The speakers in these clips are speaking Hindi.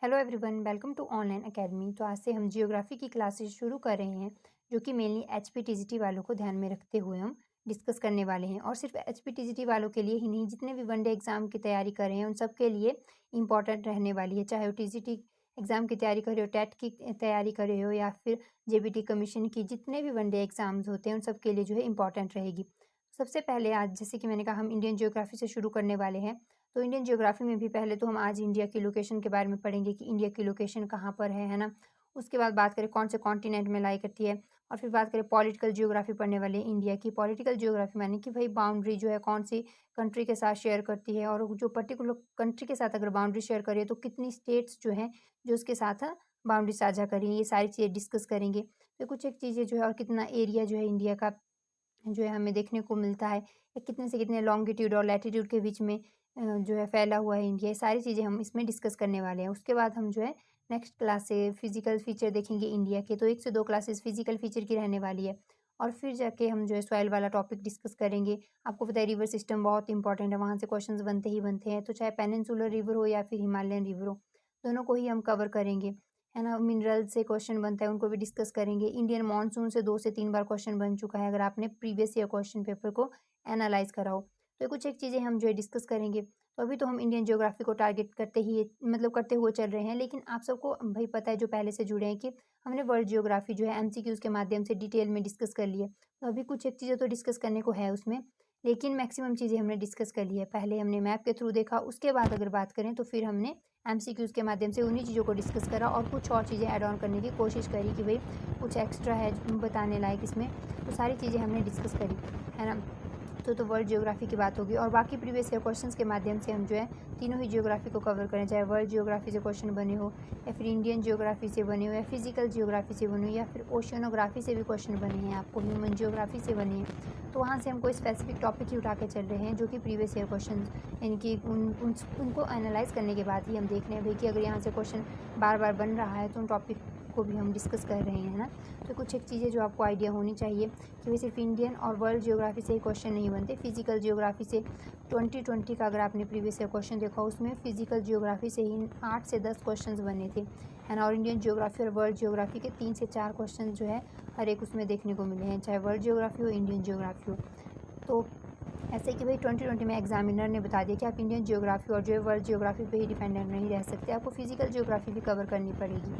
Hello everyone, welcome to online academy. तो आज से हम जियोग्राफी की क्लासेस शुरू कर रहे हैं, जो कि मेनली एचपीटीजीटी वालों को ध्यान में रखते हुए हम डिस्कस करने वाले हैं। और सिर्फ एचपीटीजीटी वालों के लिए ही नहीं, जितने भी वनडे एग्जाम की तैयारी कर रहे हैं उन सब के लिए इंपॉर्टेंट रहने वाली है। चाहे वो टीजीटी एग्जाम की तैयारी कर रहे हो, टेट की तैयारी कर रहे हो, या फिर जेबीटी कमीशन की, जितने भी वनडे एग्जाम्स होते हैं उन सब के लिए जो है इंपॉर्टेंट रहेगी। सबसे पहले आज जैसे कि मैंने कहा, हम इंडियन जियोग्राफी से शुरू करने वाले हैं। तो इंडियन ज्योग्राफी में भी पहले तो हम आज इंडिया की लोकेशन के बारे में पढ़ेंगे कि इंडिया की लोकेशन कहाँ पर है ना। उसके बाद बात करें कौन से कॉन्टिनेंट में लाई करती है, और फिर बात करें पॉलिटिकल जियोग्राफी पढ़ने वाले हैं इंडिया की। पॉलिटिकल जियोग्राफी माने कि भाई बाउंड्री जो है कौन सी कंट्री के साथ शेयर करती है, और जो पर्टिकुलर कंट्री के साथ अगर बाउंड्री शेयर करिए तो कितनी स्टेट्स जो हैं जो उसके साथ बाउंड्री साझा करें, ये सारी चीज़ें डिस्कस करेंगे। तो कुछ एक चीज़ें जो है, और कितना एरिया जो है इंडिया का जो है हमें देखने को मिलता है, या कितने से कितने लॉन्गिट्यूड और लैटिट्यूड के बीच में जो है फैला हुआ है इंडिया। ये सारी चीज़ें हम इसमें डिस्कस करने वाले हैं। उसके बाद हम जो है नेक्स्ट क्लास से फिजिकल फीचर देखेंगे इंडिया के। तो 1 से 2 क्लासेस फिजिकल फीचर की रहने वाली है, और फिर जाके हम जो है सॉइल वाला टॉपिक डिस्कस करेंगे। आपको पता है रिवर सिस्टम बहुत इंपॉर्टेंट है, वहाँ से क्वेश्चंस बनते ही बनते हैं। तो चाहे पेनिनसुलर रिवर हो या फिर हिमालयन रिवर हो, दोनों को ही हम कवर करेंगे, है ना। मिनरल से क्वेश्चन बनता है, उनको भी डिस्कस करेंगे। इंडियन मॉनसून से 2 से 3 बार क्वेश्चन बन चुका है, अगर आपने प्रीवियस ईयर क्वेश्चन पेपर को एनालाइज करा हो। तो कुछ एक चीज़ें हम जो है डिस्कस करेंगे। तो अभी तो हम इंडियन ज्योग्राफी को टारगेट करते ही मतलब करते हुए चल रहे हैं, लेकिन आप सबको भाई पता है जो पहले से जुड़े हैं कि हमने वर्ल्ड ज्योग्राफी जो है एमसीक्यूज के माध्यम से डिटेल में डिस्कस कर ली है। तो अभी कुछ एक चीज़ें तो डिस्कस करने को है उसमें, लेकिन मैक्सिमम चीज़ें हमने डिस्कस कर ली है। पहले हमने मैप के थ्रू देखा, उसके बाद अगर बात करें तो फिर हमने एमसीक्यूज़ के माध्यम से उन्हीं चीज़ों को डिस्कस करा, और कुछ और चीज़ें ऐड ऑन करने की कोशिश करी कि भाई कुछ एक्स्ट्रा है बताने लायक इसमें। तो सारी चीज़ें हमने डिस्कस करी, है ना। तो वर्ल्ड ज्योग्राफी की बात होगी, और बाकी प्रीवियस ईयर क्वेश्चंस के माध्यम से हम जो है तीनों ही ज्योग्राफी को कवर करें। चाहे वर्ल्ड ज्योग्राफी से क्वेश्चन बने हो, या फिर इंडियन ज्योग्राफी से बने हो, या फिजिकल ज्योग्राफी से बने हो, या फिर ओशियनोग्राफी से भी क्वेश्चन बने हैं, आपको ह्यूमन ज्योग्राफी से बने हैं। तो वहाँ से हम कोई स्पेसिफिक टॉपिक ही उठा के चल रहे हैं, जो कि प्रीवियस ईयर क्वेश्चन, यानी कि उनको एनालाइज करने के बाद ही हम देख रहे हैं भाई कि अगर यहाँ से क्वेश्चन बार बार बन रहा है तो उन टॉपिक को भी हम डिस्कस कर रहे हैं ना। तो कुछ एक चीज़ें जो आपको आइडिया होनी चाहिए कि भाई सिर्फ इंडियन और वर्ल्ड ज्योग्राफी से ही क्वेश्चन नहीं बनते। फिजिकल ज्योग्राफी से 2020 का अगर आपने प्रीवियस ईयर क्वेश्चन देखा, उसमें फिजिकल ज्योग्राफी से ही 8 से 10 क्वेश्चन बने थे, है ना। और इंडियन ज्योग्राफी और वर्ल्ड ज्योग्राफी के 3 से 4 क्वेश्चन जो है हर एक उसमें देखने को मिले हैं, चाहे वर्ल्ड ज्योग्राफी हो, इंडियन ज्योग्राफी हो। तो ऐसे कि भाई 2020 में एग्जामिनर ने बता दिया कि आप इंडियन ज्योग्राफी और जो है वर्ल्ड ज्योग्राफी पे ही डिपेंडेंट नहीं रह सकते, आपको फिजिकल ज्योग्राफी भी कवर करनी पड़ेगी।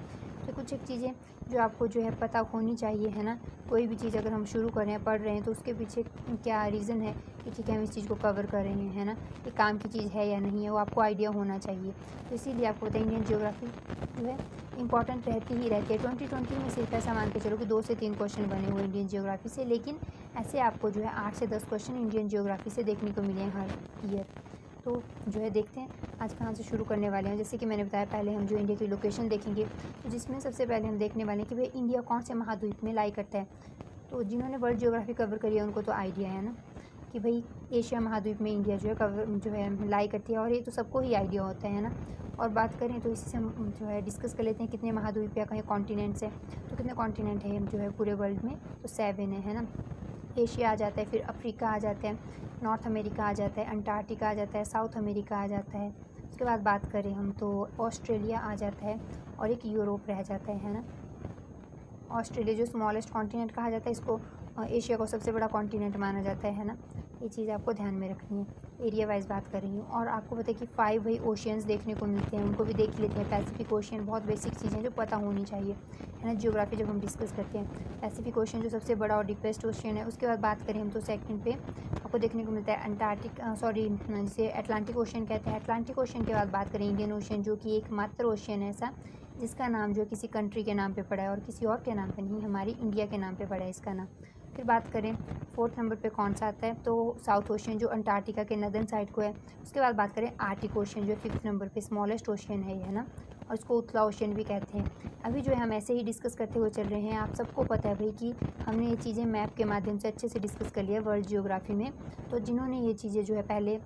तो कुछ एक चीज़ें जो आपको जो है पता होनी चाहिए, है ना। कोई भी चीज़ अगर हम शुरू कर रहे हैं, पढ़ रहे हैं, तो उसके पीछे क्या रीज़न है कि ठीक है हम इस चीज़ को कवर कर रहे हैं, है ना। ये काम की चीज़ है या नहीं है, वो आपको आइडिया होना चाहिए। तो इसीलिए आपको पता है इंडियन ज्योग्राफी जो है इंपॉर्टेंट रहती ही रहती है। 2020 में सिर्फ ऐसा मान के चलो कि 2 से 3 क्वेश्चन बने हुए इंडियन ज्योग्राफी से, लेकिन ऐसे आपको जो है 8 से 10 क्वेश्चन इंडियन ज्योग्राफी से देखने को मिले हैं हर ईयर। तो जो है देखते हैं आज कहाँ से शुरू करने वाले हैं। जैसे कि मैंने बताया, पहले हम जो इंडिया की लोकेशन देखेंगे, तो जिसमें सबसे पहले हम देखने वाले हैं कि भाई इंडिया कौन से महाद्वीप में लाई करता है। तो जिन्होंने वर्ल्ड ज्योग्राफी कवर करी है उनको तो आइडिया है ना कि भाई एशिया महाद्वीप में इंडिया जो है कवर जो है लाई करती है, और ये तो सबको ही आइडिया होता है ना। और बात करें तो इसी से हम जो है डिस्कस कर लेते हैं कितने महाद्वीप या कहीं कॉन्टिनेंट्स हैं। तो कितने कॉन्टिनेंट है जो है पूरे वर्ल्ड में, तो 7 है ना। एशिया आ जाता है, फिर अफ्रीका आ जाता है, नॉर्थ अमेरिका आ जाता है, अंटार्कटिका आ जाता है, साउथ अमेरिका आ जाता है। उसके बाद बात करें हम तो ऑस्ट्रेलिया आ जाता है, और एक यूरोप रह जाता है ना। ऑस्ट्रेलिया जो स्मॉलेस्ट कॉन्टिनेंट कहा जाता है, इसको एशिया को सबसे बड़ा कॉन्टिनेंट माना जाता है ना। ये चीज़ आपको ध्यान में रखनी है। एरिया वाइज बात कर रही हूँ, और आपको पता है कि 5 वही ओशियंस देखने को मिलते हैं, उनको भी देख लेते हैं। पैसिफिक ओशियन बहुत बेसिक चीज़ें जो पता होनी चाहिए, है ना। जियोग्राफी जब हम डिस्कस करते हैं, पैसिफिक ओशियन जो सबसे बड़ा और डीपेस्ट ओशियन है। उसके बाद बात करें हम तो सेकंड पे आपको देखने को मिलता है जिसे अटलांटिक ओशियन कहते हैं। अटलांटिक ओशियन के बाद बात करें इंडियन ओशियन, जो कि एकमात्र ओशियन है ऐसा जिसका नाम जो किसी कंट्री के नाम पे पड़ा है, और किसी और के नाम पे नहीं, हमारी इंडिया के नाम पे पड़ा है इसका नाम। फिर बात करें 4th नंबर पे कौन सा आता है, तो साउथ ओशियन जो अंटार्कटिका के नदर्न साइड को है। उसके बाद बात करें आर्टिक ओशियन, जो 5th नंबर पे स्मॉलेस्ट ओशियन है ना, और इसको उथला ओशियन भी कहते हैं। अभी जो है हम ऐसे ही डिस्कस करते हुए चल रहे हैं। आप सबको पता है भाई कि हमने ये चीज़ें मैप के माध्यम से अच्छे से डिस्कस कर लिया वर्ल्ड जियोग्राफी में। तो जिन्होंने ये चीज़ें जो है पहले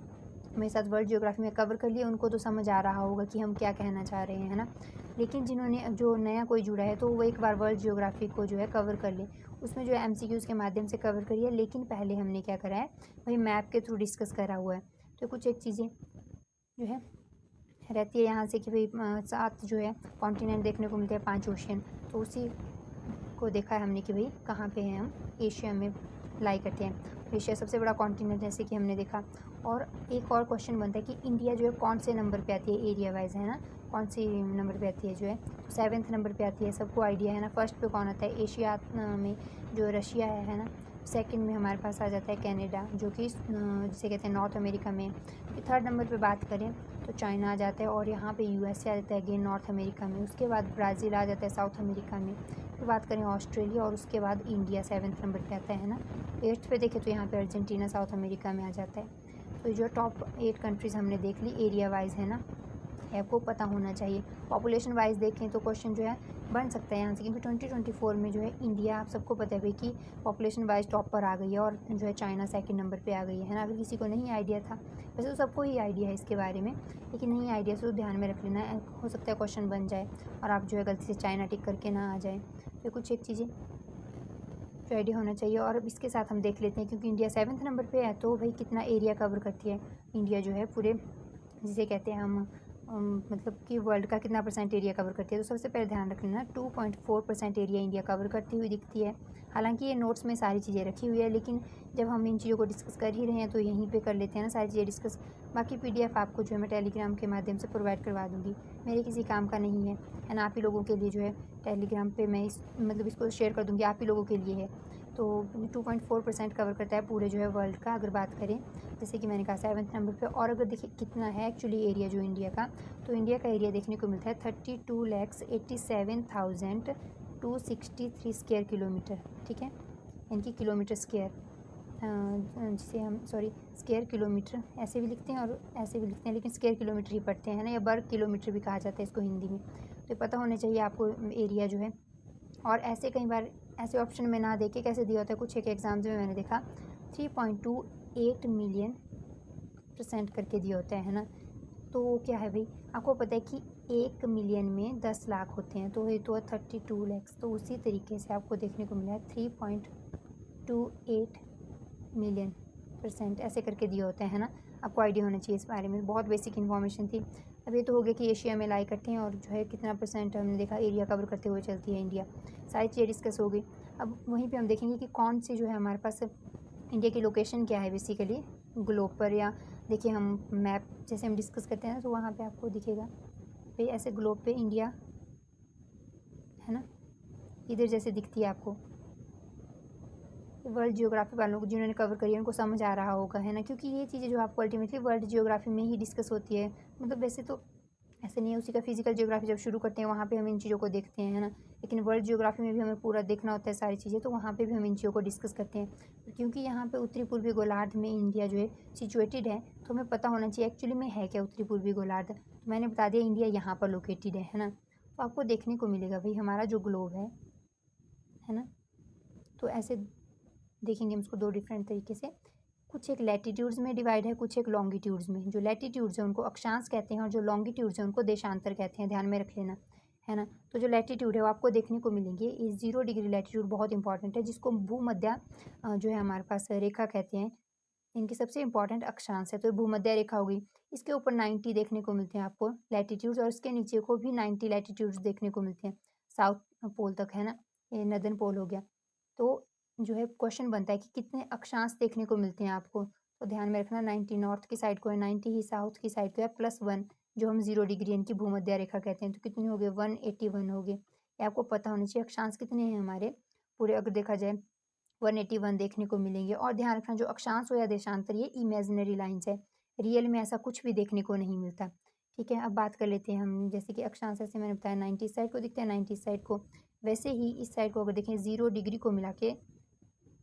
मेरे साथ वर्ल्ड जियोग्राफी में कवर कर लिया, उनको तो समझ आ रहा होगा कि हम क्या कहना चाह रहे हैं, है ना। लेकिन जिन्होंने जो नया कोई जुड़ा है, तो वो एक बार वर्ल्ड जियोग्राफी को जो है कवर कर ले। उसमें जो है एमसीक्यूज़ के माध्यम से कवर करिए, लेकिन पहले हमने क्या करा है भाई मैप के थ्रू डिस्कस करा हुआ है। तो कुछ एक चीज़ें जो है रहती है यहाँ से कि भाई 7 जो है कॉन्टिनेंट देखने को मिलते हैं, 5 ओशियन। तो उसी को देखा है हमने कि भाई कहाँ पे हैं हम, एशिया में लाई करते हैं। एशिया सबसे बड़ा कॉन्टिनेंट जैसे कि हमने देखा। और एक और क्वेश्चन बनता है कि इंडिया जो है कौन से नंबर पे आती है एरिया वाइज, है ना, कौन सी नंबर पे आती है जो है, तो 7th नंबर पे आती है, सबको आइडिया है ना। फर्स्ट पे कौन आता है एशिया में, जो रशिया है ना। सेकंड में हमारे पास आ जाता है कनाडा, जो कि जिसे कहते हैं नॉर्थ अमेरिका में। फिर थर्ड नंबर पे बात करें तो चाइना आ जाता है, और यहाँ पे यूएसए आ जाता है अगेन नॉर्थ अमेरिका में। उसके बाद ब्राज़ील आ जाता है साउथ अमेरिका में। फिर बात करें ऑस्ट्रेलिया, और उसके बाद इंडिया 7th नंबर पे आता है ना। 8th पे देखें तो यहाँ पे अर्जेंटीना साउथ अमेरिका में आ जाता है। तो जो टॉप 8 कंट्रीज़ हमने देख ली एरिया वाइज, है ना, आपको पता होना चाहिए। पॉपुलेशन वाइज देखें तो क्वेश्चन जो है बन सकता है यहाँ से, क्योंकि 2024 में जो है इंडिया, आप सबको पता है भाई कि पॉपुलेशन वाइज टॉप पर आ गई है, और जो है चाइना सेकंड नंबर पे आ गई है ना। अगर किसी को नहीं आइडिया था, वैसे तो सबको ही आइडिया है इसके बारे में, लेकिन नहीं आइडिया से तो ध्यान में रख लेना है, हो सकता है क्वेश्चन बन जाए और आप जो है गलती से चाइना टिक करके ना आ जाए। तो कुछ एक चीज़ें जो आइडिया होना चाहिए। और अब इसके साथ हम देख लेते हैं, क्योंकि इंडिया 7th नंबर पे है, तो भाई कितना एरिया कवर करती है इंडिया जो है पूरे, जिसे कहते हैं हम मतलब कि वर्ल्ड का कितना परसेंट एरिया कवर करती है। तो सबसे पहले ध्यान रख लेना 2.4% एरिया इंडिया कवर करती हुई दिखती है। हालांकि ये नोट्स में सारी चीज़ें रखी हुई है, लेकिन जब हम इन चीज़ों को डिस्कस कर ही रहे हैं तो यहीं पे कर लेते हैं ना सारी चीज़ें डिस्कस। बाकी पीडीएफ आपको जो है मैं टेलीग्राम के माध्यम से प्रोवाइड करवा दूँगी, मेरे किसी काम का नहीं है ना। आप ही लोगों के लिए जो है टेलीग्राम पे मैं मतलब इसको शेयर कर दूँगी, आप ही लोगों के लिए है। तो 2.4% कवर करता है पूरे जो है वर्ल्ड का, अगर बात करें जैसे कि मैंने कहा 7th नंबर पे। और अगर देखिए कितना है एक्चुअली एरिया जो इंडिया का, तो इंडिया का एरिया देखने को मिलता है 32,87,263 स्क्वायर किलोमीटर, ठीक है, इनकी किलोमीटर स्क्वायर, जिसे हम स्क्वायर किलोमीटर ऐसे भी लिखते हैं और ऐसे भी लिखते हैं, लेकिन स्क्वायर किलोमीटर ही पढ़ते हैं ना, या वर्ग किलोमीटर भी कहा जाता है इसको हिंदी में। तो पता होना चाहिए आपको एरिया जो है। और ऐसे कई बार ऐसे ऑप्शन में ना देके कैसे दिया होता है, कुछ एक एग्ज़ाम्स में मैंने देखा 3.28 मिलियन % करके दिया होता है ना। तो क्या है भाई, आपको पता है कि 1 मिलियन में 10 लाख होते हैं, तो ये तो 32 लैक्स। तो उसी तरीके से आपको देखने को मिला है 3.28 मिलियन % ऐसे करके दिए होते हैं ना। आपको आइडिया होना चाहिए इस बारे में, बहुत बेसिक इन्फॉर्मेशन थी। अब ये तो हो गया कि एशिया में लाई करते हैं, और जो है कितना % हमने देखा एरिया कवर करते हुए चलती है इंडिया, सारी चीज़ें डिस्कस हो गई। अब वहीं पे हम देखेंगे कि कौन सी जो है हमारे पास इंडिया की लोकेशन क्या है बेसिकली ग्लोब पर। या देखिए हम मैप जैसे हम डिस्कस करते हैं ना, तो वहाँ पे आपको दिखेगा भाई ऐसे ग्लोब पे इंडिया, है ना, इधर जैसे दिखती है आपको। वर्ल्ड जियोग्राफी वालों को जिन्होंने कवर करी है उनको समझ आ रहा होगा, है ना, क्योंकि ये चीज़ें जो आपको अल्टीमेटली वर्ल्ड जियोग्राफी में ही डिस्कस होती है। मतलब वैसे तो ऐसे नहीं है, उसी का फिजिकल जियोग्राफी जब शुरू करते हैं वहाँ पे हम इन चीज़ों को देखते हैं, है ना, लेकिन वर्ल्ड जियोग्राफी में भी हमें पूरा देखना होता है सारी चीज़ें, तो वहाँ पे भी हम इन चीज़ों को डिस्कस करते हैं। तो क्योंकि यहाँ पे उत्तरी पूर्वी गोलार्ध में इंडिया जो है सिचुएटेड है, तो हमें पता होना चाहिए एक्चुअली में है क्या उत्तरी पूर्वी गोलार्ध। तो मैंने बता दिया इंडिया यहाँ पर लोकेटेड है ना। तो आपको देखने को मिलेगा भाई हमारा जो ग्लोब है ना, तो ऐसे देखेंगे हम इसको 2 डिफरेंट तरीके से। कुछ एक लैटिट्यूड्स में डिवाइड है, कुछ एक लॉन्गिट्यूड्स में। जो लैटिट्यूड्स हैं उनको अक्षांश कहते हैं, और जो लॉन्गिट्यूड्स हैं उनको देशांतर कहते हैं, ध्यान में रख लेना, है ना। तो जो लैटिट्यूड है वो आपको देखने को मिलेंगे, ये 0 डिग्री लैटिट्यूड बहुत इंपॉर्टेंट है, जिसको भूमध्य जो है हमारे पास रेखा कहते हैं। इनकी सबसे इंपॉर्टेंट अक्षांश है, तो भूमध्य रेखा होगी। इसके ऊपर 90 देखने को मिलते हैं आपको लैटिट्यूड्स, और इसके नीचे को भी 90 लैटिट्यूड्स देखने को मिलते हैं, साउथ पोल तक, है ना, ये नदर्न पोल हो गया। तो जो है क्वेश्चन बनता है कि कितने अक्षांश देखने को मिलते हैं आपको, तो ध्यान में रखना 90 नॉर्थ की साइड को है, 90 ही साउथ की साइड को है, +1 जो हम 0 डिग्री इनकी भूमध्य रेखा कहते हैं। तो कितने हो गए 181 हो गए। ये आपको पता होना चाहिए अक्षांश कितने हैं हमारे पूरे, अगर देखा जाए 181 देखने को मिलेंगे। और ध्यान रखना जो अक्षांश हो या देशांतर ये इमेजिनरी लाइन्स है, रियल में ऐसा कुछ भी देखने को नहीं मिलता, ठीक है। अब बात कर लेते हैं हम, जैसे कि अक्षांश ऐसे मैंने बताया 90 साइड को दिखता है, 90 साइड को, वैसे ही इस साइड को अगर देखें 0 डिग्री को मिला के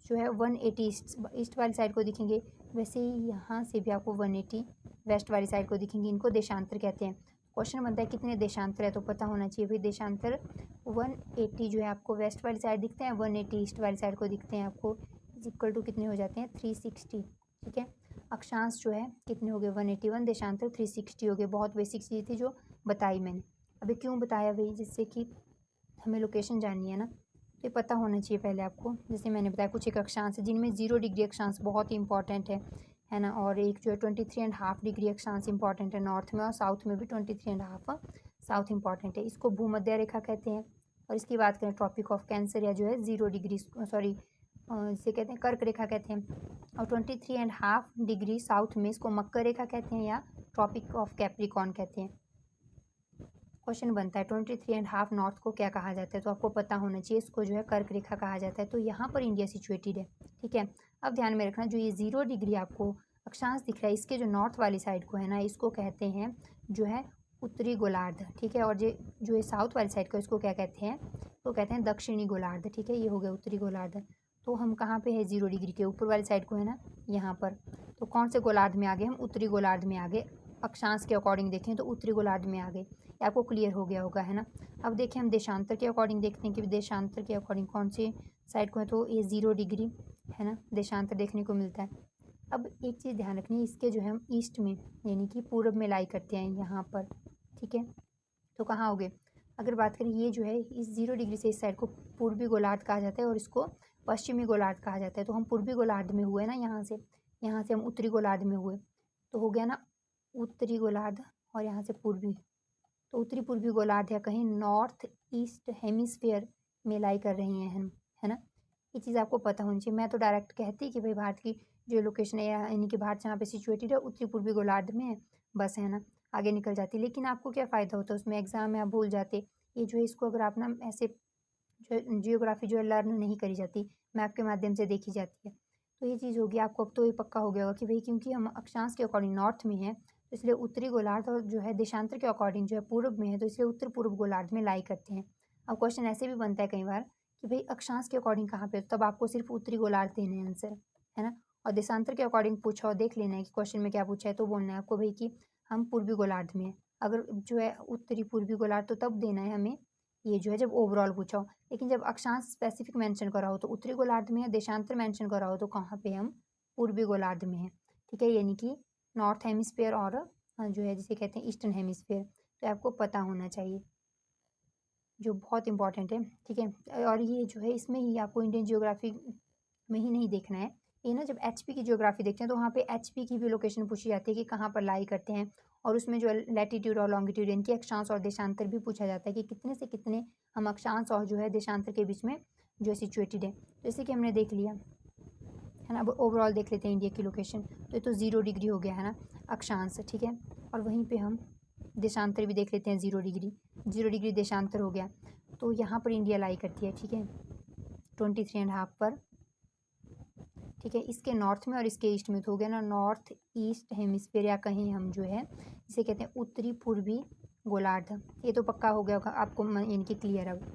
जो है 180 ईस्ट वाली साइड को दिखेंगे, वैसे ही यहाँ से भी आपको 180 वेस्ट वाली साइड को दिखेंगे। इनको देशांतर कहते हैं। क्वेश्चन बनता है कितने देशांतर है, तो पता होना चाहिए भाई देशांतर 180 जो है आपको वेस्ट वाली साइड दिखते हैं, 180 ईस्ट वाली साइड को दिखते हैं आपको, इक्वल टू कितने हो जाते हैं 360, ठीक है। अक्षांश जो है कितने हो गए 181, देशांतर 360 हो गए। बहुत बेसिक चीज़ थी जो बताई मैंने। अभी क्यों बताया भाई, जिससे कि हमें लोकेशन जाननी है ना, तो ये पता होना चाहिए पहले आपको। जैसे मैंने बताया कुछ एक अक्षांश है जिनमें 0 डिग्री अक्षांश बहुत ही इंपॉर्टेंट है, है ना। और एक जो है 23.5 डिग्री अक्षांश इंपॉर्टेंट है नॉर्थ में, और साउथ में भी 23.5 साउथ इंपॉर्टेंट है। इसको भूमध्य रेखा कहते हैं। और इसकी बात करें ट्रॉपिक ऑफ कैंसर या जो है 0 डिग्री, सॉरी इसे कहते हैं कर्क रेखा कहते हैं। और 23.5 डिग्री साउथ में इसको मकर रेखा कहते हैं या ट्रॉपिक ऑफ कैप्रिकॉर्न कहते हैं। क्वेश्चन बनता है 23.5 नॉर्थ को क्या कहा जाता है, तो आपको पता होना चाहिए इसको जो है कर्क रेखा कहा जाता है। तो यहाँ पर इंडिया सिचुएटेड है, ठीक है। अब ध्यान में रखना, जो ये 0 डिग्री आपको अक्षांश दिख रहा है, इसके जो नॉर्थ वाली साइड को है ना, इसको कहते हैं जो है उत्तरी गोलार्ध, ठीक है। और जो ये साउथ वाली साइड को, इसको क्या कहते हैं, तो कहते हैं दक्षिणी गोलार्ध, ठीक है। ये हो गया उत्तरी गोलार्ध। तो हम कहाँ पे है, 0 डिग्री के ऊपर वाली साइड को है ना, यहाँ पर। तो कौन से गोलार्ध में आ गए हम, उत्तरी गोलार्ध में आ गए। अक्षांश के अकॉर्डिंग देखें तो उत्तरी गोलार्ध में आ गए। ये आपको क्लियर हो गया होगा, है ना। अब देखिए हम देशांतर के अकॉर्डिंग देखते हैं कि देशांतर के अकॉर्डिंग कौन सी साइड को है, तो ये 0 डिग्री है ना, देशांतर देखने को मिलता है। अब एक चीज़ ध्यान रखनी है, इसके जो है हम ईस्ट में यानी कि पूर्व में लाई करते हैं यहाँ पर, ठीक है। तो कहाँ हो गए, अगर बात करें ये जो है इस 0 डिग्री से इस साइड को पूर्वी गोलार्ध कहा जाता है और इसको पश्चिमी गोलार्ध कहा जाता है। तो हम पूर्वी गोलार्ध में हुए ना, यहाँ से हम उत्तरी गोलार्ध में हुए, तो हो गया ना उत्तरी गोलार्ध, और यहाँ से पूर्वी, तो उत्तरी पूर्वी गोलार्ध या कहीं नॉर्थ ईस्ट हेमिस्फीयर में लाई कर रही हैं हम, है ना। ये चीज़ आपको पता होनी चाहिए। मैं तो डायरेक्ट कहती कि भाई भारत की जो लोकेशन है यानी कि भारत जहाँ पे सिचुएटेड है उत्तरी पूर्वी गोलार्ध में है, बस, है ना, आगे निकल जाती। लेकिन आपको क्या फ़ायदा होता है उसमें, एग्जाम में आप भूल जाते। ये जो है इसको अगर आप ना ऐसे जो जियोग्राफी जो है लर्न नहीं करी जाती, मैप के माध्यम से देखी जाती है। तो ये चीज़ होगी, आपको अब तो ये पक्का हो गया होगा कि भाई क्योंकि हम अक्षांश के अकॉर्डिंग नॉर्थ में हैं, तो इसलिए उत्तरी गोलार्ध, और जो है देशांतर के अकॉर्डिंग जो है पूर्व में है, तो इसलिए उत्तर पूर्व गोलार्ध में लाई करते हैं। अब क्वेश्चन ऐसे भी बनता है कई बार कि भाई अक्षांश के अकॉर्डिंग कहाँ पे, तब आपको सिर्फ उत्तरी गोलार्ध देने हैं आंसर, है ना। और देशांतर के अकॉर्डिंग पूछा और देख लेना है कि क्वेश्चन में क्या पूछा है, तो बोलना है आपको भाई कि हम पूर्वी गोलार्ध में हैं। अगर जो है उत्तरी पूर्वी गोलार्ध, तो तब देना है हमें ये जो है जब ओवरऑल पूछा हो। लेकिन जब अक्षांश स्पेसिफिक मेंशन करा हो तो उत्तरी गोलार्ध में है, देशांतर मेंशन करा हो तो कहाँ पे हम पूर्वी गोलार्ध में है, ठीक है। यानी कि नॉर्थ हेमिस्फीयर और जो है जिसे कहते हैं ईस्टर्न हेमिस्फीयर, तो आपको पता होना चाहिए, जो बहुत इंपॉर्टेंट है, ठीक है। और ये जो है इसमें ही आपको इंडियन जियोग्राफी में ही नहीं देखना है, ये ना जब एचपी की जियोग्राफी देखते हैं तो वहाँ पे एचपी की भी लोकेशन पूछी जाती है कि कहाँ पर लाई करते हैं। और उसमें जो लैटिट्यूड और लॉन्गिट्यूड इनके अक्षांश और देशांतर भी पूछा जाता है कि कितने से कितने हम अक्षांश और जो है देशांतर के बीच में जो है सिचुएटेड है। जैसे कि हमने देख लिया, है ना। अब ओवरऑल देख लेते हैं इंडिया की लोकेशन, तो ये तो 0 डिग्री हो गया, है ना, अक्षांश, ठीक है। और वहीं पे हम देशांतर भी देख लेते हैं, 0 डिग्री देशांतर हो गया। तो यहाँ पर इंडिया लाई करती है, ठीक है, 23.5 पर, ठीक है। इसके नॉर्थ में और इसके ईस्ट में, तो हो गया ना नॉर्थ ईस्ट हेमिस्फीयर, या कहीं हम जो है इसे कहते हैं उत्तरी पूर्वी गोलार्ध। ये तो पक्का हो गया होगा आपको, इनकी क्लियर। अब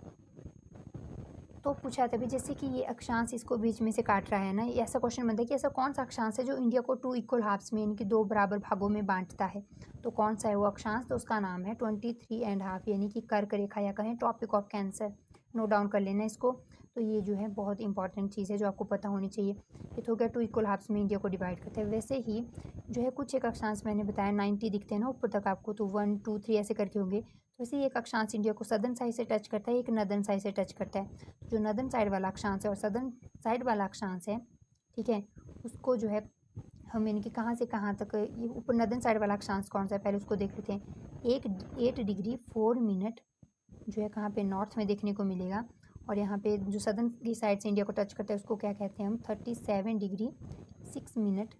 तो पूछा था भी जैसे कि ये अक्षांश इसको बीच में से काट रहा है ना, ये ऐसा क्वेश्चन बनता है कि ऐसा कौन सा अक्षांश है जो इंडिया को 2 इक्वल हाफ्स में यानी कि 2 बराबर भागों में बांटता है, तो कौन सा है वो अक्षांश, तो उसका नाम है 23.5 यानी कि कर्क रेखा या कहें tropic of cancer. Note down कर लेना इसको। तो ये जो है बहुत इंपॉर्टेंट चीज़ है जो आपको पता होनी चाहिए। ये तो हो गया 2 इक्वल हाफ्स में इंडिया को डिवाइड करते हैं। वैसे ही जो है कुछ एक अक्षांश मैंने बताया 90 दिखते हैं ना ऊपर तक आपको, तो 1 2 3 ऐसे करके होंगे। तो इसी एक अक्षांश इंडिया को सदर्न साइड से टच करता है, एक नदर्न साइड से टच करता है। जो नदर्न साइड वाला अक्षांश है और सदर्न साइड वाला अक्षांश है, ठीक है, उसको जो है हम यानी कि कहाँ से कहाँ तक, ये ऊपर नदर्न साइड वाला अक्षांश कौन सा है पहले उसको देख लेते हैं। 8 डिग्री 4 मिनट जो है कहाँ पे नॉर्थ में देखने को मिलेगा। और यहाँ पे जो सदर्न की साइड से इंडिया को टच करता है उसको क्या कहते हैं हम, 37 डिग्री 6 मिनट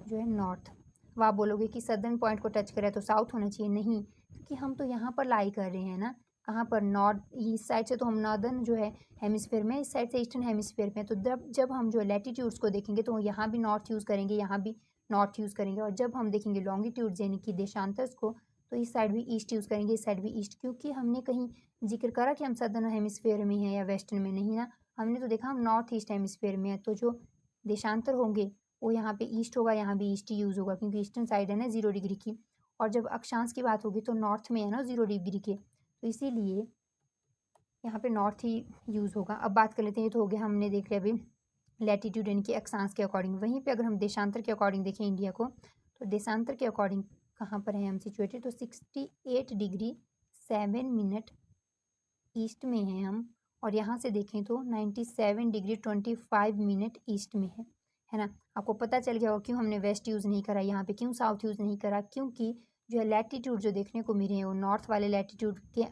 जो है नॉर्थ। अब आप बोलोगे कि सदर्न पॉइंट को टच करे तो साउथ होना चाहिए, नहीं, क्योंकि हम तो यहाँ पर लाई कर रहे हैं ना, कहाँ पर, नॉर्थ ईस्ट साइड से तो हम नॉर्दर्न जो है हेमिस्फीयर में, इस साइड से ईस्टर्न हेमिस्फीयर में। तो जब जब हम जो लैटिट्यूड्स को देखेंगे तो यहाँ भी नॉर्थ यूज़ करेंगे, यहाँ भी नॉर्थ यूज़ करेंगे। और जब हम देखेंगे लॉन्गिट्यूड्स यानी कि देशांतर्स को, तो इस साइड भी ईस्ट यूज़ करेंगे, इस साइड भी ईस्ट, क्योंकि हमने कहीं जिक्र करा कि हम सदर्न हेमिस्फीयर में हैं या वेस्टर्न में, नहीं ना। हमने तो देखा हम नॉर्थ ईस्ट हेमिस्फीयर में है। तो जो देशांतर होंगे वो यहाँ पे ईस्ट होगा, यहाँ भी ईस्ट ही यूज़ होगा क्योंकि ईस्टर्न साइड है ना 0 डिग्री की। और जब अक्षांश की बात होगी तो नॉर्थ में है ना 0 डिग्री के, तो इसीलिए यहाँ पे नॉर्थ ही यूज़ होगा। अब बात कर लेते हैं, ये तो हो गया, हमने देख लिया अभी लैटिट्यूड यानी कि अक्षांश के अकॉर्डिंग। वहीं पे अगर हम देशांतर के अकॉर्डिंग देखें इंडिया को, तो देशांतर के अकॉर्डिंग कहाँ पर है हम सिचुएटेड, तो 68 डिग्री 7 मिनट ईस्ट में हैं हम। और यहाँ से देखें तो 97 डिग्री 25 मिनट ईस्ट में है है ना? आपको पता चल गया होगा क्यों हमने वेस्ट यूज़ नहीं करा यहाँ पे, क्यों साउथ यूज़ नहीं करा, क्योंकि जो है लैटीट्यूड जो देखने को मिले हैं वो नॉर्थ वाले लैटीट्यूड के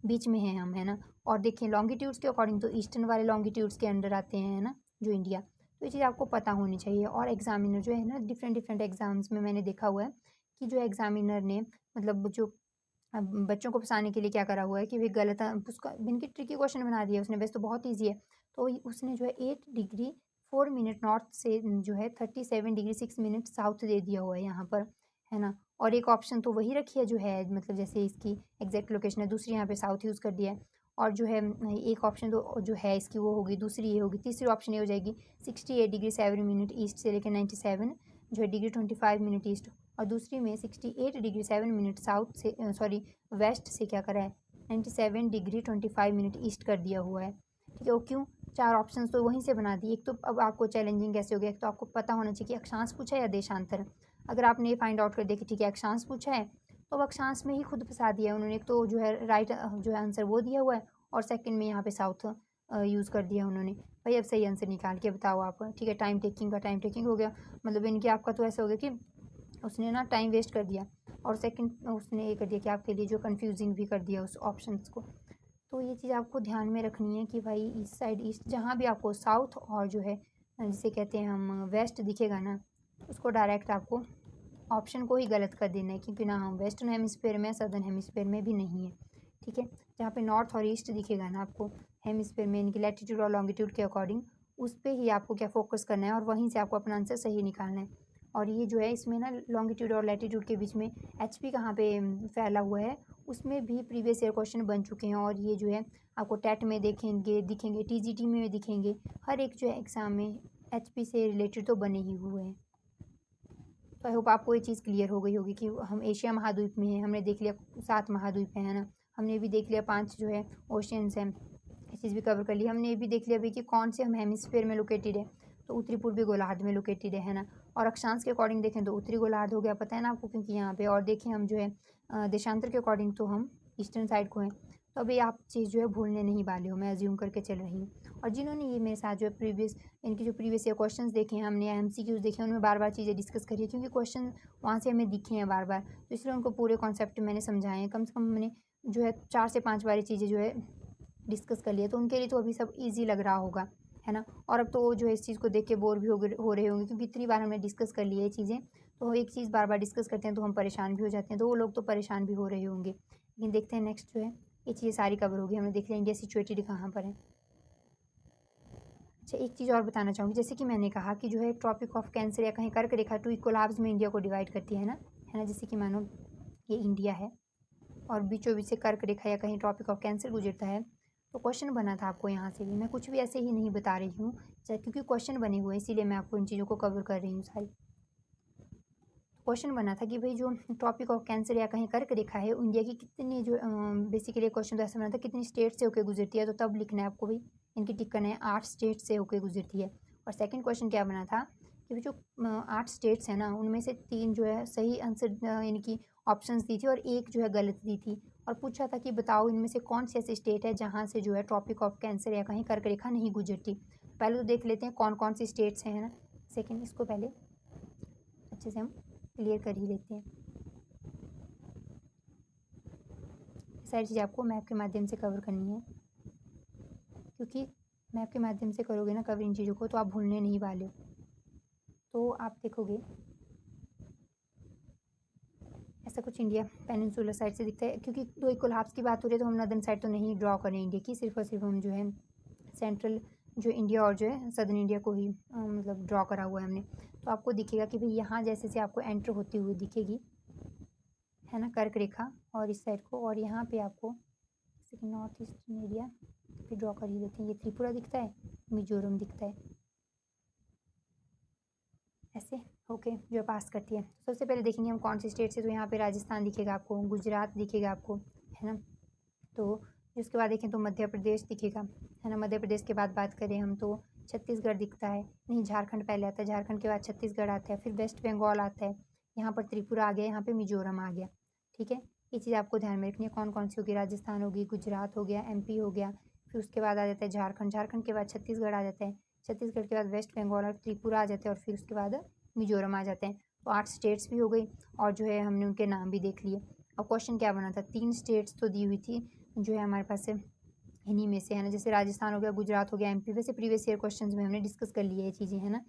बीच में हैं हम, है ना? और देखिए लॉन्गिट्यूड्स के अकॉर्डिंग तो ईस्टर्न वाले लॉन्गिट्यूड्स के अंडर आते हैं, है ना? जो इंडिया। तो ये चीज़ आपको पता होनी चाहिए। और एग्ज़ामिनर जो है ना डिफरेंट डिफरेंट एग्ज़ाम्स में मैंने देखा हुआ है कि जो एग्ज़ामिनर ने मतलब जो अब बच्चों को फँसाने के लिए क्या करा हुआ है कि वे गलत उसका इनके ट्रिकी क्वेश्चन बना दिया उसने, वैसे तो बहुत ईज़ी है। तो उसने जो है 8 डिग्री 4 मिनट नॉर्थ से जो है 37 डिग्री 6 मिनट साउथ दे दिया हुआ है यहाँ पर, है ना? और एक ऑप्शन तो वही रखी है जो है मतलब जैसे इसकी एग्ज़ैक्ट लोकेशन है, दूसरी यहाँ पे साउथ यूज़ कर दिया है। और जो है एक ऑप्शन तो जो है इसकी वो होगी, दूसरी ये होगी, तीसरी ऑप्शन ये हो जाएगी 68 डिग्री 7 मिनट ईस्ट से लेकर 97 जो है डिग्री 25 मिनट ईस्ट। और दूसरी में 68 डिग्री 7 मिनट साउथ से सॉरी वेस्ट से क्या करा है 97 डिग्री 25 मिनट ईस्ट कर दिया हुआ है। ठीक है, वो क्यों? 4 ऑप्शंस तो वहीं से बना दिए। एक तो अब आपको चैलेंजिंग कैसे हो गया, एक तो आपको पता होना चाहिए कि अक्षांश पूछा है या देशांतर। अगर आपने ये फाइंड आउट कर दिया कि ठीक है अक्षांश पूछा है, तो अब अक्षांश में ही खुद फँसा दिया है उन्होंने। एक तो जो है राइट जो है आंसर वो दिया हुआ है और सेकंड में यहाँ पे साउथ यूज़ कर दिया उन्होंने। भई अब सही आंसर निकाल के बताओ आप। ठीक है, टाइम टेकिंग हो गया। मतलब इनके आपका तो ऐसा हो गया कि उसने ना टाइम वेस्ट कर दिया और सेकंड उसने ये कर दिया कि आपके लिए जो कंफ्यूजिंग भी कर दिया उस ऑप्शंस को। तो ये चीज़ आपको ध्यान में रखनी है कि भाई ईस्ट साइड ईस्ट जहाँ भी आपको साउथ और जो है जिसे कहते हैं हम वेस्ट दिखेगा ना, उसको डायरेक्ट आपको ऑप्शन को ही गलत कर देना है, क्योंकि ना हम वेस्टर्न हेमिस्फेयर में सदर्न हेमिस्फेयर में भी नहीं है। ठीक है, जहाँ पे नॉर्थ और ईस्ट दिखेगा ना आपको हेमिस्फेयर में यानी कि लैटीट्यूड और लॉन्गिट्यूड के अकॉर्डिंग, उस पे ही आपको क्या फोकस करना है और वहीं से आपको अपना आंसर सही निकालना है। और ये जो है इसमें ना लॉन्गिट्यूड और लैटीट्यूड के बीच में एचपी कहाँ पे फैला हुआ है, उसमें भी प्रीवियस ईयर क्वेश्चन बन चुके हैं और ये जो है आपको टेट में दिखेंगे टीजीटी में दिखेंगे, हर एक जो है एग्ज़ाम में एचपी से रिलेटेड तो बने ही हुए हैं। तो आई होप आपको ये चीज़ क्लियर हो गई होगी कि हम एशिया महाद्वीप में हैं, हमने देख लिया 7 महाद्वीप हैं, है ना? हमने भी देख लिया 5 जो है ओशियंस हैं, ये चीज़ भी कवर कर ली। हमने ये भी देख लिया अभी कि कौन से हम हेमिस्फीयर में लोकेटेड है, तो उत्तरी पूर्वी गोलार्ध में लोकेटेड है ना? और अक्षांश के अकॉर्डिंग देखें तो उत्तरी गोलार्ध हो गया, पता है ना आपको, क्योंकि यहाँ पे और देखें हम जो है देशांतर के अकॉर्डिंग तो हम ईस्टर्न साइड को हैं। तो अभी आप चीज़ जो है भूलने नहीं वाले हो, मैं अज्यूम करके चल रही हूँ। और जिन्होंने ये मेरे साथ जो है इनके जो प्रीवियस ईयर क्वेश्चंस देखे हैं हमने, एमसीक्यूज़ देखे हैं, उनमें बार-बार चीज़ें डिस्कस करी है, क्योंकि क्वेश्चन वहाँ से हमें दिखे हैं बार-बार, तो इसलिए उनको पूरे कॉन्सेप्ट मैंने समझाए हैं। कम से कम मैंने जो है 4 से 5 बार ये चीज़ें जो है डिस्कस कर लिया, तो उनके लिए तो अभी सब ईज़ी लग रहा होगा, है ना? और अब तो जो है इस चीज़ को देख के बोर भी हो रहे होंगे, क्योंकि इतनी बार हमने डिस्कस कर ली है ये चीज़ें, तो एक चीज़ बार-बार डिस्कस करते हैं तो हम परेशान भी हो जाते हैं, तो वो लोग तो परेशान भी हो रहे होंगे। लेकिन देखते हैं नेक्स्ट जो है ये चीज़ें सारी कवर होगी। हमने देख लिया इंडिया सिचुएटेड कहाँ पर है। अच्छा, एक चीज़ और बताना चाहूँगी, जैसे कि मैंने कहा कि जो है ट्रॉपिक ऑफ कैंसर या कहीं कर्क रेखा 2 इक्वल हाल्व्स में इंडिया को डिवाइड करती है ना, है ना? जैसे कि मानो ये इंडिया है और बीचों बीच से कर्क रेखा या कहीं ट्रॉपिक ऑफ कैंसर गुजरता है, तो क्वेश्चन बना था आपको यहाँ से भी। मैं कुछ भी ऐसे ही नहीं बता रही हूँ, क्योंकि क्वेश्चन बने हुए हैं इसीलिए मैं आपको इन चीज़ों को कवर कर रही हूँ सारी। क्वेश्चन बना था कि भाई जो ट्रॉपिक ऑफ कैंसर या कहीं कर्क रेखा है इंडिया की कितनी जो बेसिकली क्वेश्चन तो ऐसा बना था कितनी स्टेट से होकर गुजरती है, तो तब लिखना है आपको भाई इनकी टिक करना है 8 स्टेट से होकर गुजरती है। और सेकंड क्वेश्चन क्या बना था कि जो 8 स्टेट्स हैं ना उनमें से 3 जो है सही आंसर यानी कि ऑप्शंस दी थी और एक जो है गलत दी थी, और पूछा था कि बताओ इनमें से कौन सी ऐसी स्टेट है जहाँ से जो है ट्रॉपिक ऑफ कैंसर या कहीं कर्क रेखा नहीं गुजरती। पहले तो देख लेते हैं कौन कौन सी स्टेट्स हैं, है ना? सेकेंड इसको पहले अच्छे से हम क्लियर कर ही लेते हैं। सारी चीज़ आपको मैप के माध्यम से कवर करनी है, क्योंकि मैप के माध्यम से करोगे ना कवर इन चीज़ों को तो आप भूलने नहीं वाले हो। तो आप देखोगे ऐसा कुछ इंडिया पेनिनसुलर साइड से दिखता है, क्योंकि 2 इक्वल हाफ्स की बात हो रही है तो हम नॉर्दर्न साइड तो नहीं ड्रॉ करें इंडिया की, सिर्फ और सिर्फ हम जो है सेंट्रल जो इंडिया और जो है सदर्न इंडिया को ही मतलब ड्रॉ करा हुआ है हमने। तो आपको दिखेगा कि भाई यहाँ जैसे से आपको एंटर होती हुई दिखेगी, है ना, कर्क रेखा, और इस साइड को, और यहाँ पे आपको जैसे कि नॉर्थ ईस्टर्न एरिया पे ड्रॉ कर ही देते हैं। ये त्रिपुरा दिखता है, मिजोरम दिखता है, ऐसे होके जो पास करती है। सबसे पहले देखेंगे हम कौन सी स्टेट से, तो यहाँ पे राजस्थान दिखेगा आपको, गुजरात दिखेगा आपको, है ना? तो उसके बाद देखें तो मध्य प्रदेश दिखेगा, है ना? मध्य प्रदेश के बाद बात करें हम तो छत्तीसगढ़ दिखता है, नहीं झारखंड पहले आता है, झारखंड के बाद छत्तीसगढ़ आता है, फिर वेस्ट बंगाल आता है, यहाँ पर त्रिपुरा आ गया, यहाँ पे मिजोरम आ गया। ठीक है, ये चीज़ आपको ध्यान में रखनी है कौन कौन सी होगी, राजस्थान होगी, गुजरात हो गया, एमपी हो गया, फिर उसके बाद आ जाता है झारखंड, झारखंड के बाद छत्तीसगढ़ आ जाता है, छत्तीसगढ़ के बाद वेस्ट बंगाल और त्रिपुरा आ जाते हैं और फिर उसके बाद मिजोरम आ जाते हैं। तो 8 स्टेट्स भी हो गई और जो है हमने उनके नाम भी देख लिए। अब क्वेश्चन क्या बना था, 3 स्टेट्स तो दी हुई थी जो है हमारे पास से इन्हीं में से, है ना, जैसे राजस्थान हो गया, गुजरात हो गया, एमपी। वैसे प्रीवियस ईयर क्वेश्चंस में हमने डिस्कस कर लिए ये चीज़ें, है ना,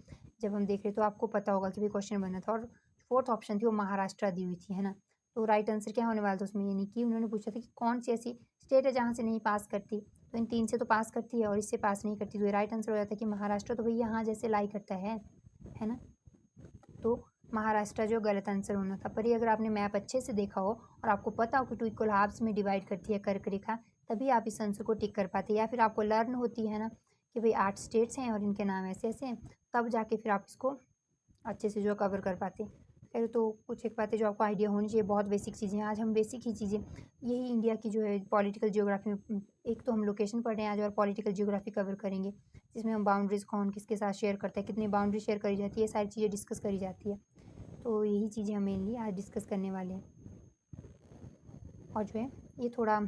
जब हम देख रहे तो आपको पता होगा कि भाई क्वेश्चन बना था। और फोर्थ ऑप्शन थी वो महाराष्ट्र दी हुई थी, है ना। तो राइट आंसर क्या होने वाला था उसमें, यानी कि उन्होंने पूछा था कि कौन सी ऐसी स्टेट है जहाँ से नहीं पास करती, तो इन 3 से तो पास करती है और इससे पास नहीं करती, तो ये राइट आंसर हो जाता है कि महाराष्ट्र तो भाई यहाँ जैसे लाई करता है ना। तो महाराष्ट्र जो गलत आंसर होना था। पर ये अगर आपने मैप अच्छे से देखा हो और आपको पता हो कि 2 इक्वल हाफ्स में डिवाइड करती है कर्क रेखा, तभी आप इस आंसर को टिक कर पाते, या फिर आपको लर्न होती है ना कि भाई 8 स्टेट्स हैं और इनके नाम ऐसे ऐसे हैं, तब जाके फिर आप इसको अच्छे से जो कवर कर पाते। खैर, तो कुछ एक बातें जो आपको आइडिया होनी चाहिए, बहुत बेसिक चीज़ें हैं। आज हम बेसिक ही चीज़ें, यही इंडिया की जो है पॉलिटिकल जियोग्राफी में, एक तो हम लोकेशन पढ़ रहे हैं आज और पॉलिटिकल जियोग्राफी कवर करेंगे, जिसमें हम बाउंड्रीज कौन किसके साथ शेयर करता है, कितनी बाउंड्री शेयर करी जाती है, ये सारी चीज़ें डिस्कस करी जाती है। तो यही चीज़ें हम मेनली आज डिस्कस करने वाले हैं। और जो है ये थोड़ा,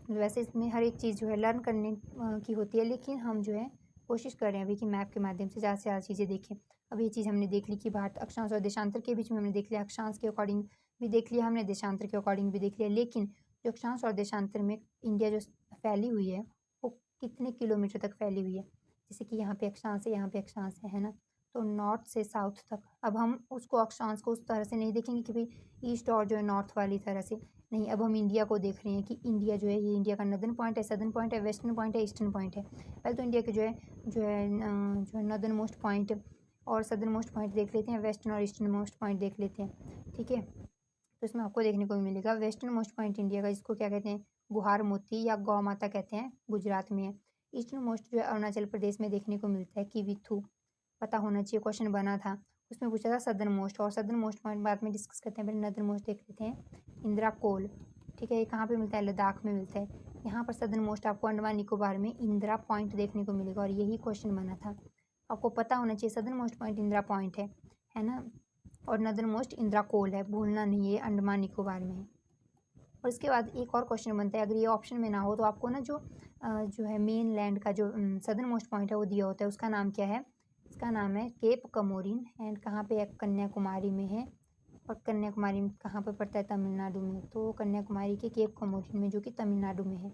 वैसे इसमें हर एक चीज़ जो है लर्न करने की होती है, लेकिन हम जो है कोशिश कर रहे हैं अभी कि मैप के माध्यम से ज़्यादा से ज़्यादा चीज़ें देखें। अब ये चीज़ हमने देख ली कि भारत अक्षांश और देशांतर के बीच में हमने देख लिया, अक्षांश के अकॉर्डिंग भी देख लिया हमने, देशांतर के अकॉर्डिंग भी देख लिया। लेकिन जो अक्षांश और देशांतर में इंडिया जो फैली हुई है, वो कितने किलोमीटर तक फैली हुई है, जैसे कि यहाँ पे अक्षांश है, यहाँ पे अक्षांश है ना, तो नॉर्थ से साउथ तक। अब हम उसको अक्षांश को उस तरह से नहीं देखेंगे कि भाई ईस्ट और जो है नॉर्थ वाली तरह से नहीं। अब हम इंडिया को देख रहे हैं कि इंडिया जो है, ये इंडिया का नदर्न पॉइंट है, सदर्न पॉइंट है, वेस्टर्न पॉइंट है, ईस्टर्न पॉइंट है। पहले तो इंडिया के जो है नदर्न मोस्ट पॉइंट और सदर्न मोस्ट पॉइंट देख लेते हैं, वेस्टर्न और ईस्टर्न मोस्ट पॉइंट देख लेते हैं, ठीक है। तो इसमें आपको देखने को मिलेगा वेस्टर्न मोस्ट पॉइंट इंडिया का, जिसको क्या कहते हैं, गुहार मोती या गौ माता कहते हैं, गुजरात में है। ईस्टर्न मोस्ट जो है अरुणाचल प्रदेश में देखने को मिलता है, किविथू, पता होना चाहिए, क्वेश्चन बना था उसमें, पूछा था सदर्न मोस्ट। और सदर्न मोस्ट पॉइंट बाद में डिस्कस करते हैं, पहले नदर्न मोस्ट देख लेते हैं, इंदिरा कोल, ठीक है। ये कहाँ पे मिलता है, लद्दाख में मिलता है। यहाँ पर सदर्न मोस्ट आपको अंडमान निकोबार में इंदिरा पॉइंट देखने को मिलेगा और यही क्वेश्चन बना था। आपको पता होना चाहिए southern most point Indira point है ना, और नदर्न मोस्ट इंदिरा कोल है, भूलना नहीं, ये अंडमान निकोबार में है। और इसके बाद एक और क्वेश्चन बनता है, अगर ये ऑप्शन में ना हो तो आपको ना जो है मेन लैंड का जो सदर्न मोस्ट पॉइंट है वो दिया होता है, उसका नाम क्या है, इसका नाम है केप कमोरिन। एंड कहाँ पे है, कन्याकुमारी में है। और कन्याकुमारी में कहाँ पर पड़ता है, तमिलनाडु में। तो कन्याकुमारी के केप कमोरिन में, जो कि तमिलनाडु में है।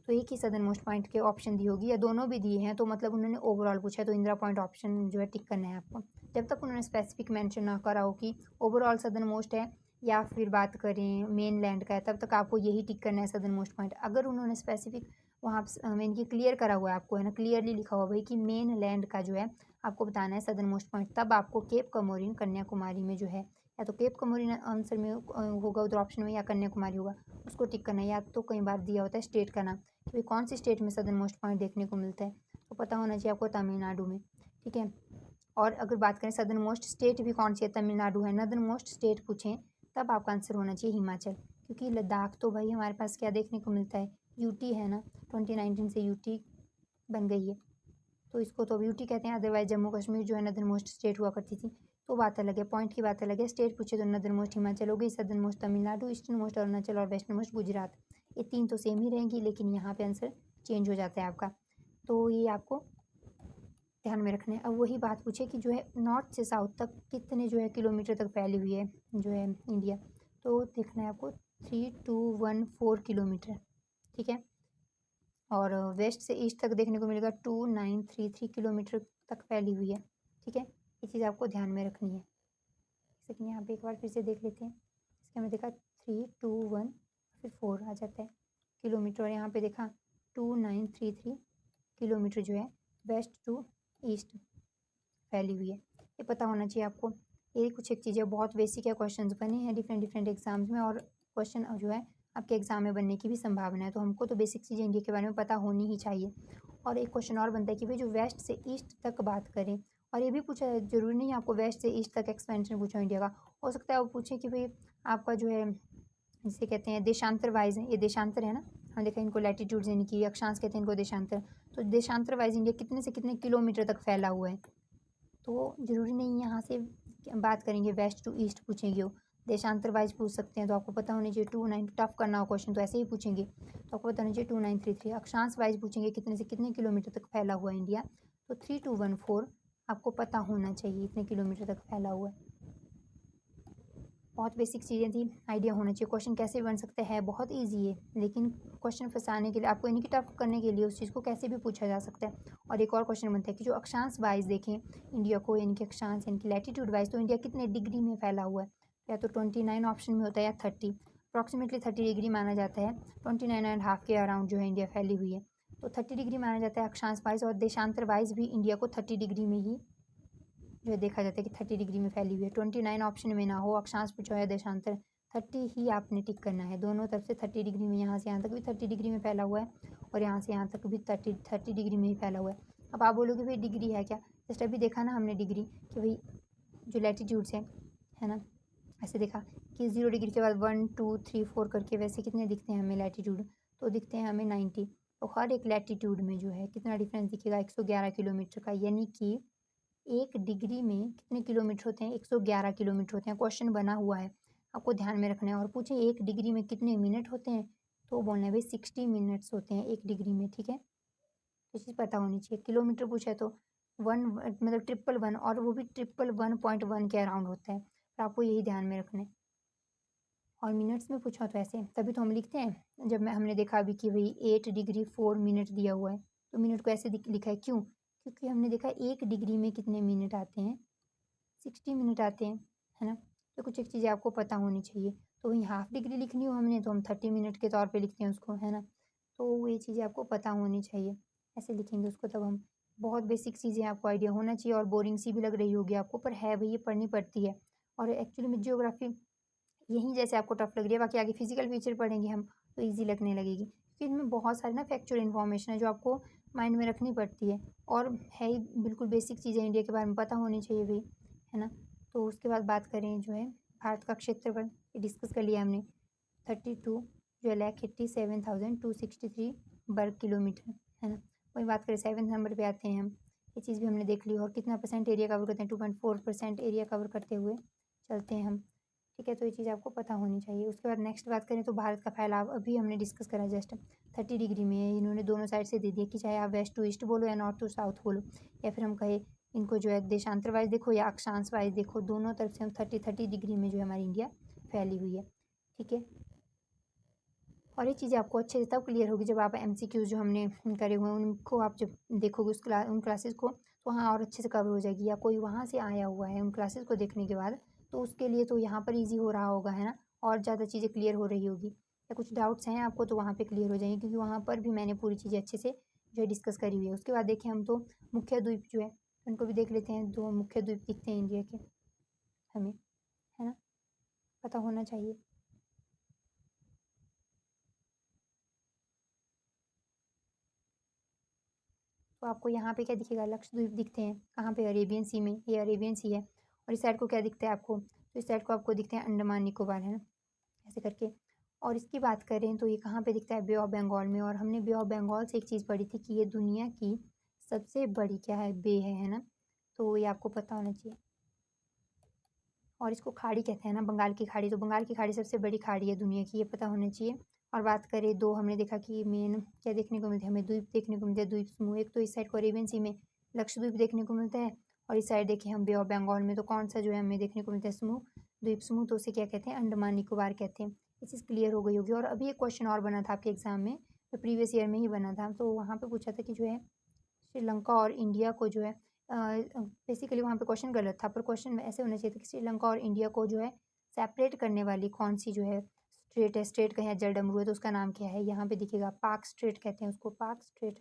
तो एक ही सदर्न मोस्ट पॉइंट के ऑप्शन दी होगी, या दोनों भी दिए हैं, तो मतलब उन्होंने ओवरऑल पूछा है, तो इंदिरा पॉइंट ऑप्शन जो है टिक करना है आपको। जब तक उन्होंने स्पेसिफिक मेंशन ना करा हो कि ओवरऑल सदर्न मोस्ट है या फिर बात करें मेन लैंड का है, तब तक आपको यही टिक करना है सदर्न मोस्ट पॉइंट। अगर उन्होंने स्पेसिफिक वहाँ मेन की क्लियर करा हुआ है आपको, है ना, क्लियरली लिखा हुआ भाई कि मेन लैंड का जो है आपको बताना है सदर्न मोस्ट पॉइंट, तब आपको केप कमोरिन कन्याकुमारी में जो है, या तो केप कमोरिन आंसर में होगा उधर ऑप्शन में, या कन्याकुमारी होगा, उसको टिक करना है। या तो कई बार दिया होता है स्टेट का नाम कि भाई कौन सी स्टेट में सदर्न मोस्ट पॉइंट देखने को मिलता है, तो पता होना चाहिए आपको तमिलनाडु में, ठीक है। और अगर बात करें सदर्न मोस्ट स्टेट भी कौन सी है, तमिलनाडु है। नदर्न मोस्ट स्टेट पूछें तब आपका आंसर होना चाहिए हिमाचल, क्योंकि लद्दाख तो भाई हमारे पास क्या देखने को मिलता है, यूटी है ना, 2019 से यूटी बन गई है, तो इसको तो अब यूटी कहते हैं। अदरवाइज जम्मू कश्मीर जो है नदर्न मोस्ट स्टेट हुआ करती थी, तो बात अलग है, पॉइंट की बात अलग है। स्टेट पूछे तो नदर्न मोस्ट हिमाचल हो गई, southern most Tamil Nadu, eastern most Arunachal और वेस्टर्न मोस्ट गुजरात। ये 3 तो सेम ही रहेंगी, लेकिन यहाँ पे आंसर चेंज हो जाता है आपका, तो ये आपको ध्यान में रखना है। अब वही बात पूछे कि जो है नॉर्थ से साउथ तक कितने जो है किलोमीटर तक फैली हुई है जो है इंडिया, तो देखना है आपको 3214 किलोमीटर, ठीक है। और वेस्ट से ईस्ट तक देखने को मिलेगा 2933 किलोमीटर तक फैली हुई है, ठीक है। ये चीज़ आपको ध्यान में रखनी है। जैसे कि यहाँ पे एक बार फिर से देख लेते हैं, इसके हमने देखा 321 फिर 4 आ जाता है किलोमीटर, और यहाँ पे देखा 2933 किलोमीटर जो है वेस्ट टू ईस्ट फैली हुई है। ये पता होना चाहिए आपको। ये कुछ एक चीज़ें बहुत बेसिक है, क्वेश्चंस बने हैं डिफरेंट डिफरेंट एग्जाम्स में, और क्वेश्चन जो है आपके एग्जाम में बनने की भी संभावना है, तो हमको तो बेसिक चीज़ें इंडिया के बारे में पता होनी ही चाहिए। और एक क्वेश्चन और बनता है कि भाई जो वेस्ट से ईस्ट तक बात करें, और ये भी पूछा है, जरूरी नहीं है आपको वेस्ट से ईस्ट तक एक्सपेंशन पूछा इंडिया का, हो सकता है वो पूछे कि भाई आपका जो है, जिसे कहते हैं देशांतर वाइज है, ये देशांतर है ना, हम देखा इनको लैटिट्यूड यानी कि अक्षांश कहते हैं इनको देशांतर, तो देशांतर वाइज इंडिया कितने से कितने किलोमीटर तक फैला हुआ है, तो ज़रूरी नहीं यहाँ से बात करेंगे वेस्ट टू ईस्ट पूछेंगे हो, देशांतर वाइज पूछ सकते हैं, तो आपको पता होना चाहिए 29, टफ करना हो क्वेश्चन तो ऐसे ही पूछेंगे, तो आपको पता होना चाहिए 2933। अक्षांश वाइज पूछेंगे कितने से कितने किलोमीटर तक फैला हुआ है इंडिया, तो 3214 आपको पता होना चाहिए इतने किलोमीटर तक फैला हुआ है। बहुत बेसिक चीज़ें थी, आइडिया होना चाहिए। क्वेश्चन कैसे बन सकते हैं, बहुत ईजी है, लेकिन क्वेश्चन फंसाने के लिए आपको यानी कि टफ करने के लिए उस चीज़ को कैसे भी पूछा जा सकता है। और एक और क्वेश्चन बनता है कि जो अक्षांश वाइज देखें इंडिया को, यानी कि अक्षांश यानी कि लैटीट्यूड वाइज, तो इंडिया कितने डिग्री में फैला हुआ है, या तो 29 ऑप्शन में होता है या 30, अप्रॉक्सीमेटली 30 डिग्री माना जाता है। 29.5 के अराउंड जो है इंडिया फैली हुई है, तो 30 डिग्री माना जाता है अक्षांश वाइज। और देशांतर वाइज भी इंडिया को 30 डिग्री में ही जो है देखा जाता है कि 30 डिग्री में फैली हुई है। 29 ऑप्शन में ना हो, अक्षांश पूछा है देशांतर, 30 ही आपने टिक करना है। दोनों तरफ से 30 डिग्री में, यहाँ से यहाँ तक भी 30 डिग्री में फैला हुआ है और यहाँ से यहाँ तक भी 30 डिग्री में ही फैला हुआ है। अब आप बोलोगे भाई डिग्री है क्या, जस्ट अभी देखा ना हमने डिग्री कि भाई जो लैटीट्यूड्स है ना, ऐसे देखा कि 0 डिग्री के बाद 1 2 3 4 करके वैसे कितने दिखते हैं हमें लैटीट्यूड, तो दिखते हैं हमें 90। तो हर एक लैटीट्यूड में जो है कितना डिफरेंस दिखेगा, 111 किलोमीटर का, यानी कि 1 डिग्री में कितने किलोमीटर होते हैं, 111 किलोमीटर होते हैं। क्वेश्चन बना हुआ है, आपको ध्यान में रखना है। और पूछे 1 डिग्री में कितने मिनट होते हैं, तो बोलना है भाई 60 मिनट्स होते हैं 1 डिग्री में, ठीक है। ये चीज़ पता होनी चाहिए। किलोमीटर पूछा है तो 1 मतलब 111, और वो भी 111.1 के अराउंड होता है, तो आपको यही ध्यान में रखना है। और मिनट्स में पूछा तो ऐसे तभी तो हम लिखते हैं। जब हमने देखा अभी कि भाई 8 डिग्री 4 मिनट दिया हुआ है, तो मिनट को ऐसे लिखा है, क्यों, क्योंकि हमने देखा 1 डिग्री में कितने मिनट आते हैं, 60 मिनट आते हैं, है ना। तो कुछ एक चीज़ें आपको पता होनी चाहिए। तो वहीं हाफ डिग्री लिखनी हो हमने तो हम 30 मिनट के तौर पे लिखते हैं उसको, है ना। तो ये चीज़ें आपको पता होनी चाहिए, ऐसे लिखेंगे उसको तब हम। बहुत बेसिक चीज़ें आपको आइडिया होना चाहिए, और बोरिंग सी भी लग रही होगी आपको, पर है भाई, ये पढ़नी पड़ती है। और एक्चुअली में जियोग्राफी यहीं जैसे आपको टफ लग रही है, बाकी आगे फिजिकल फीचर पढ़ेंगे हम तो ईजी लगने लगेगी, क्योंकि इसमें बहुत सारी ना फैक्चुअल इन्फॉर्मेशन है जो आपको माइंड में रखनी पड़ती है, और है ही बिल्कुल बेसिक चीज़ें इंडिया के बारे में पता होनी चाहिए भाई, है ना। तो उसके बाद बात करें जो है भारत का क्षेत्रफल, ये डिस्कस कर लिया हमने, 32 जो है 1,87,263 वर्ग किलोमीटर, है ना। वही बात करें 7 नंबर पे आते हैं हम, ये चीज़ भी हमने देख ली। और कितना परसेंट एरिया कवर करते हैं, 2.4% एरिया कवर करते हुए चलते हैं हम, ठीक है। तो ये चीज़ आपको पता होनी चाहिए। उसके बाद नेक्स्ट बात करें तो भारत का फैलाव अभी हमने डिस्कस करा जस्ट, 30 डिग्री में है। इन्होंने दोनों साइड से दे दिया कि चाहे आप वेस्ट टू ईस्ट बोलो या नॉर्थ टू साउथ बोलो, या फिर हम कहे इनको जो है देशांतर वाइज देखो या अक्षांश वाइज देखो, दोनों तरफ से हम 30 डिग्री में जो है हमारी इंडिया फैली हुई है, ठीक है। और ये चीज़ें आपको अच्छे से तब क्लियर होगी जब आप एमसीक्यूज जो हमने करे हुए हैं उनको आप जब देखोगे उन क्लासेस को, तो वहाँ और अच्छे से कवर हो जाएगी। या कोई वहाँ से आया हुआ है उन क्लासेस को देखने के बाद, तो उसके लिए तो यहाँ पर ईजी हो रहा होगा, है ना, और ज़्यादा चीज़ें क्लियर हो रही होगी। या कुछ डाउट्स हैं आपको तो वहाँ पे क्लियर हो जाएंगे, क्योंकि वहाँ पर भी मैंने पूरी चीज़ें अच्छे से जो है डिस्कस करी हुई है। उसके बाद देखें हम तो मुख्य द्वीप जो है उनको भी देख लेते हैं। 2 मुख्य द्वीप दिखते हैं इंडिया के हमें, है ना, पता होना चाहिए। तो आपको यहाँ पे क्या दिखेगा, लक्षद्वीप दिखते हैं, कहाँ पे, अरेबियन सी में, ये अरेबियन सी है। और इस साइड को क्या दिखता है आपको, तो इस साइड को आपको दिखते हैं अंडमान निकोबार, है ना, ऐसे करके। और इसकी बात करें तो ये कहाँ पे दिखता है, बे ऑफ बंगाल में। और हमने बे ऑफ बंगाल से एक चीज़ पढ़ी थी कि ये दुनिया की सबसे बड़ी क्या है, बे है ना। तो ये आपको पता होना चाहिए। और इसको खाड़ी कहते हैं ना, बंगाल की खाड़ी, तो बंगाल की खाड़ी सबसे बड़ी खाड़ी है दुनिया की, ये पता होना चाहिए। और बात करें दो, हमने देखा कि मेन क्या देखने को मिलते हैं हमें, द्वीप देखने को मिलते हैं, द्वीप समूह। एक तो इस साइड को अरेबियन सी में लक्षद्वीप देखने को मिलता है, और इस साइड देखें हम बे ऑफ बंगाल में, तो कौन सा जो है हमें देखने को मिलता है समूह, द्वीप समूह, तो उसे क्या कहते हैं, अंडमान निकोबार कहते हैं। ये चीज़ क्लियर हो गई होगी। और अभी एक क्वेश्चन और बना था आपके एग्जाम में, जो प्रीवियस ईयर में ही बना था, तो वहाँ पे पूछा था कि जो है श्रीलंका और इंडिया को जो है बेसिकली वहाँ पे क्वेश्चन गलत था, पर क्वेश्चन में ऐसे होना चाहिए था कि श्रीलंका और इंडिया को जो है सेपरेट करने वाली कौन सी जो है स्ट्रेट है, स्ट्रेट कहें या जलडमरू है तो उसका नाम क्या है, यहाँ पे दिखेगा पाक स्ट्रेट कहते हैं उसको, पाक स्ट्रेट,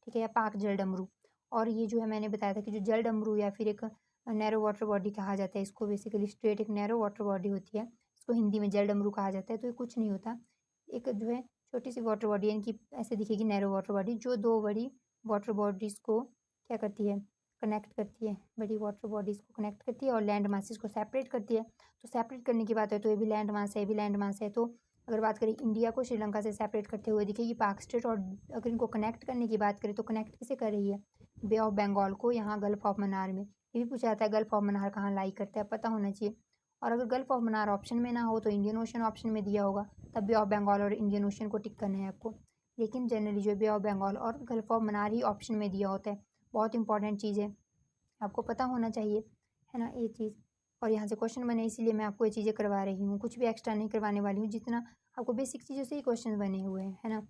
ठीक है, या पाक जलडमरू। और ये जो है मैंने बताया था कि जो जलडमरू या फिर एक नैरो वाटर बॉडी कहा जाता है इसको, बेसिकली स्ट्रेट एक नैरो वाटर बॉडी होती है, इसको हिंदी में जलडमरू कहा जाता है। तो ये कुछ नहीं होता, एक जो है छोटी सी वाटर बॉडी, यानी कि ऐसे दिखेगी नैरो वाटर बॉडी, जो दो बड़ी वाटर बॉडीज़ को क्या करती है, कनेक्ट करती है, बड़ी वाटर बॉडीज़ को कनेक्ट करती है और लैंड मासेस को सेपरेट करती है। तो सेपरेट करने की बात है तो ये भी लैंड मास है, ये भी लैंड मास है। तो अगर बात करें इंडिया को श्रीलंका से सेपरेट करते हुए दिखेगी पाक स्टेट, और अगर इनको कनेक्ट करने की बात करें तो कनेक्ट किसे कर रही है, बे ऑफ बंगाल को, यहाँ गल्फ ऑफ मन्नार में। ये भी पूछा जाता है गल्फ ऑफ मन्नार कहाँ लाई करता है, पता होना चाहिए। और अगर गल्फ ऑफ मन्नार ऑप्शन में ना हो तो इंडियन ओशन ऑप्शन में दिया होगा, तब बे ऑफ बंगाल और इंडियन ओशन को टिक करना है आपको। लेकिन जनरली जो बे ऑफ बंगाल और gulf of Mannar he option में दिया होता है। बहुत इंपॉर्टेंट चीज़ है, आपको पता होना चाहिए, है ना ये चीज़। और यहाँ से क्वेश्चन बने इसीलिए मैं आपको ये चीज़ें करवा रही हूँ, कुछ भी एक्स्ट्रा नहीं करवाने वाली हूँ, जितना आपको बेसिक चीज़ों से ही क्वेश्चन बने हुए हैं, है ना।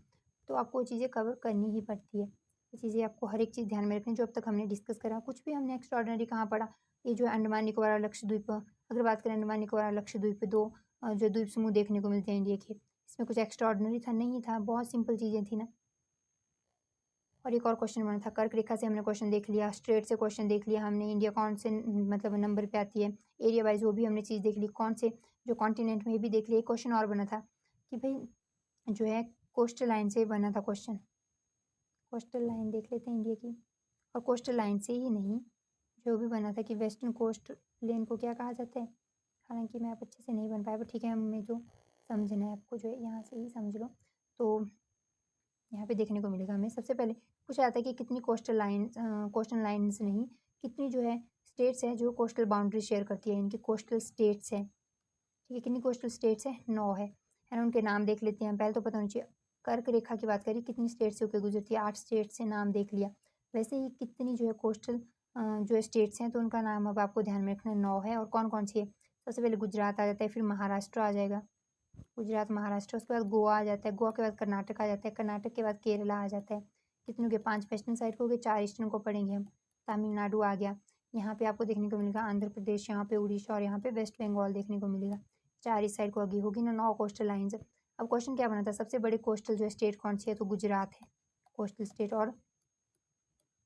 तो आपको वो चीज़ें कवर करनी ही पड़ती है। ये चीज़ें आपको हर एक चीज़ ध्यान में रखनी जो अब तक हमने डिस्कस करा। कुछ भी हमने एक्स्ट्रा ऑर्डिनरी कहाँ पढ़ा, ये जो है अंडमान निकोबार और लक्षद्वीप, अगर बात करें अंडमान निकोबार और लक्षद्वीप 2 जो द्वीप समूह देखने को मिलते हैं इंडिया के, इसमें कुछ एक्स्ट्रा ऑर्डिनरी था? नहीं था, बहुत सिंपल चीज़ें थी ना। और एक और क्वेश्चन बना था, कर्क रेखा से हमने क्वेश्चन देख लिया, स्ट्रेट से क्वेश्चन देख लिया हमने, इंडिया कौन से मतलब नंबर पे आती है, एरिया वाइज वो भी हमने चीज़ देख ली, कौन से जो कॉन्टिनेंट में ये भी देख लिया। एक क्वेश्चन और बना था कि भाई जो है कोस्टल लाइन से बना था क्वेश्चन, कोस्टल लाइन देख लेते हैं इंडिया की। और कोस्टल लाइन से ही नहीं, जो भी बना था कि वेस्टर्न कोस्ट लेन को क्या कहा जाता है, हालांकि मैं आप अच्छे से नहीं बन पाया, पर ठीक है, हमें जो समझना है आपको जो है यहाँ से ही समझ लो। तो यहाँ पे देखने को मिलेगा हमें सबसे पहले पूछा जाता है कि कितनी कोस्टल लाइन्स नहीं, कितनी जो है स्टेट्स है जो कोस्टल बाउंड्री शेयर करती है, इनकी कोस्टल स्टेट्स है, ठीक है। कितनी कोस्टल स्टेट्स है? 9 है ना। उनके नाम देख लेते हैं, पहले तो पता होना चाहिए। कर्क रेखा की बात करें कितनी स्टेट से होकर गुजरती है, 8 स्टेट से नाम देख लिया। वैसे ही कितनी जो है कोस्टल जो स्टेट्स हैं तो उनका नाम अब आपको ध्यान में रखना है, 9 है। और कौन कौन सी है? सबसे पहले गुजरात आ जाता है, फिर महाराष्ट्र आ जाएगा, गुजरात महाराष्ट्र, उसके बाद गोवा आ जाता है, गोवा के बाद कर्नाटक आ जाता है, कर्नाटक के बाद केरला आ जाता है। कितने हो गए? 5 वेस्टर्न साइड को हो गए, 4 ईस्टर्न को पढ़ेंगे हम। तमिलनाडु आ गया, यहाँ पे आपको देखने को मिलेगा आंध्र प्रदेश, यहाँ पे उड़ीसा और यहाँ पे वेस्ट बंगाल देखने को मिलेगा। 4 इस साइड को आगे होगी ना, 9 कोस्टल लाइन्स। अब क्वेश्चन क्या बना था, सबसे बड़े कोस्टल जो स्टेट कौन सी है? तो गुजरात है कोस्टल स्टेट। और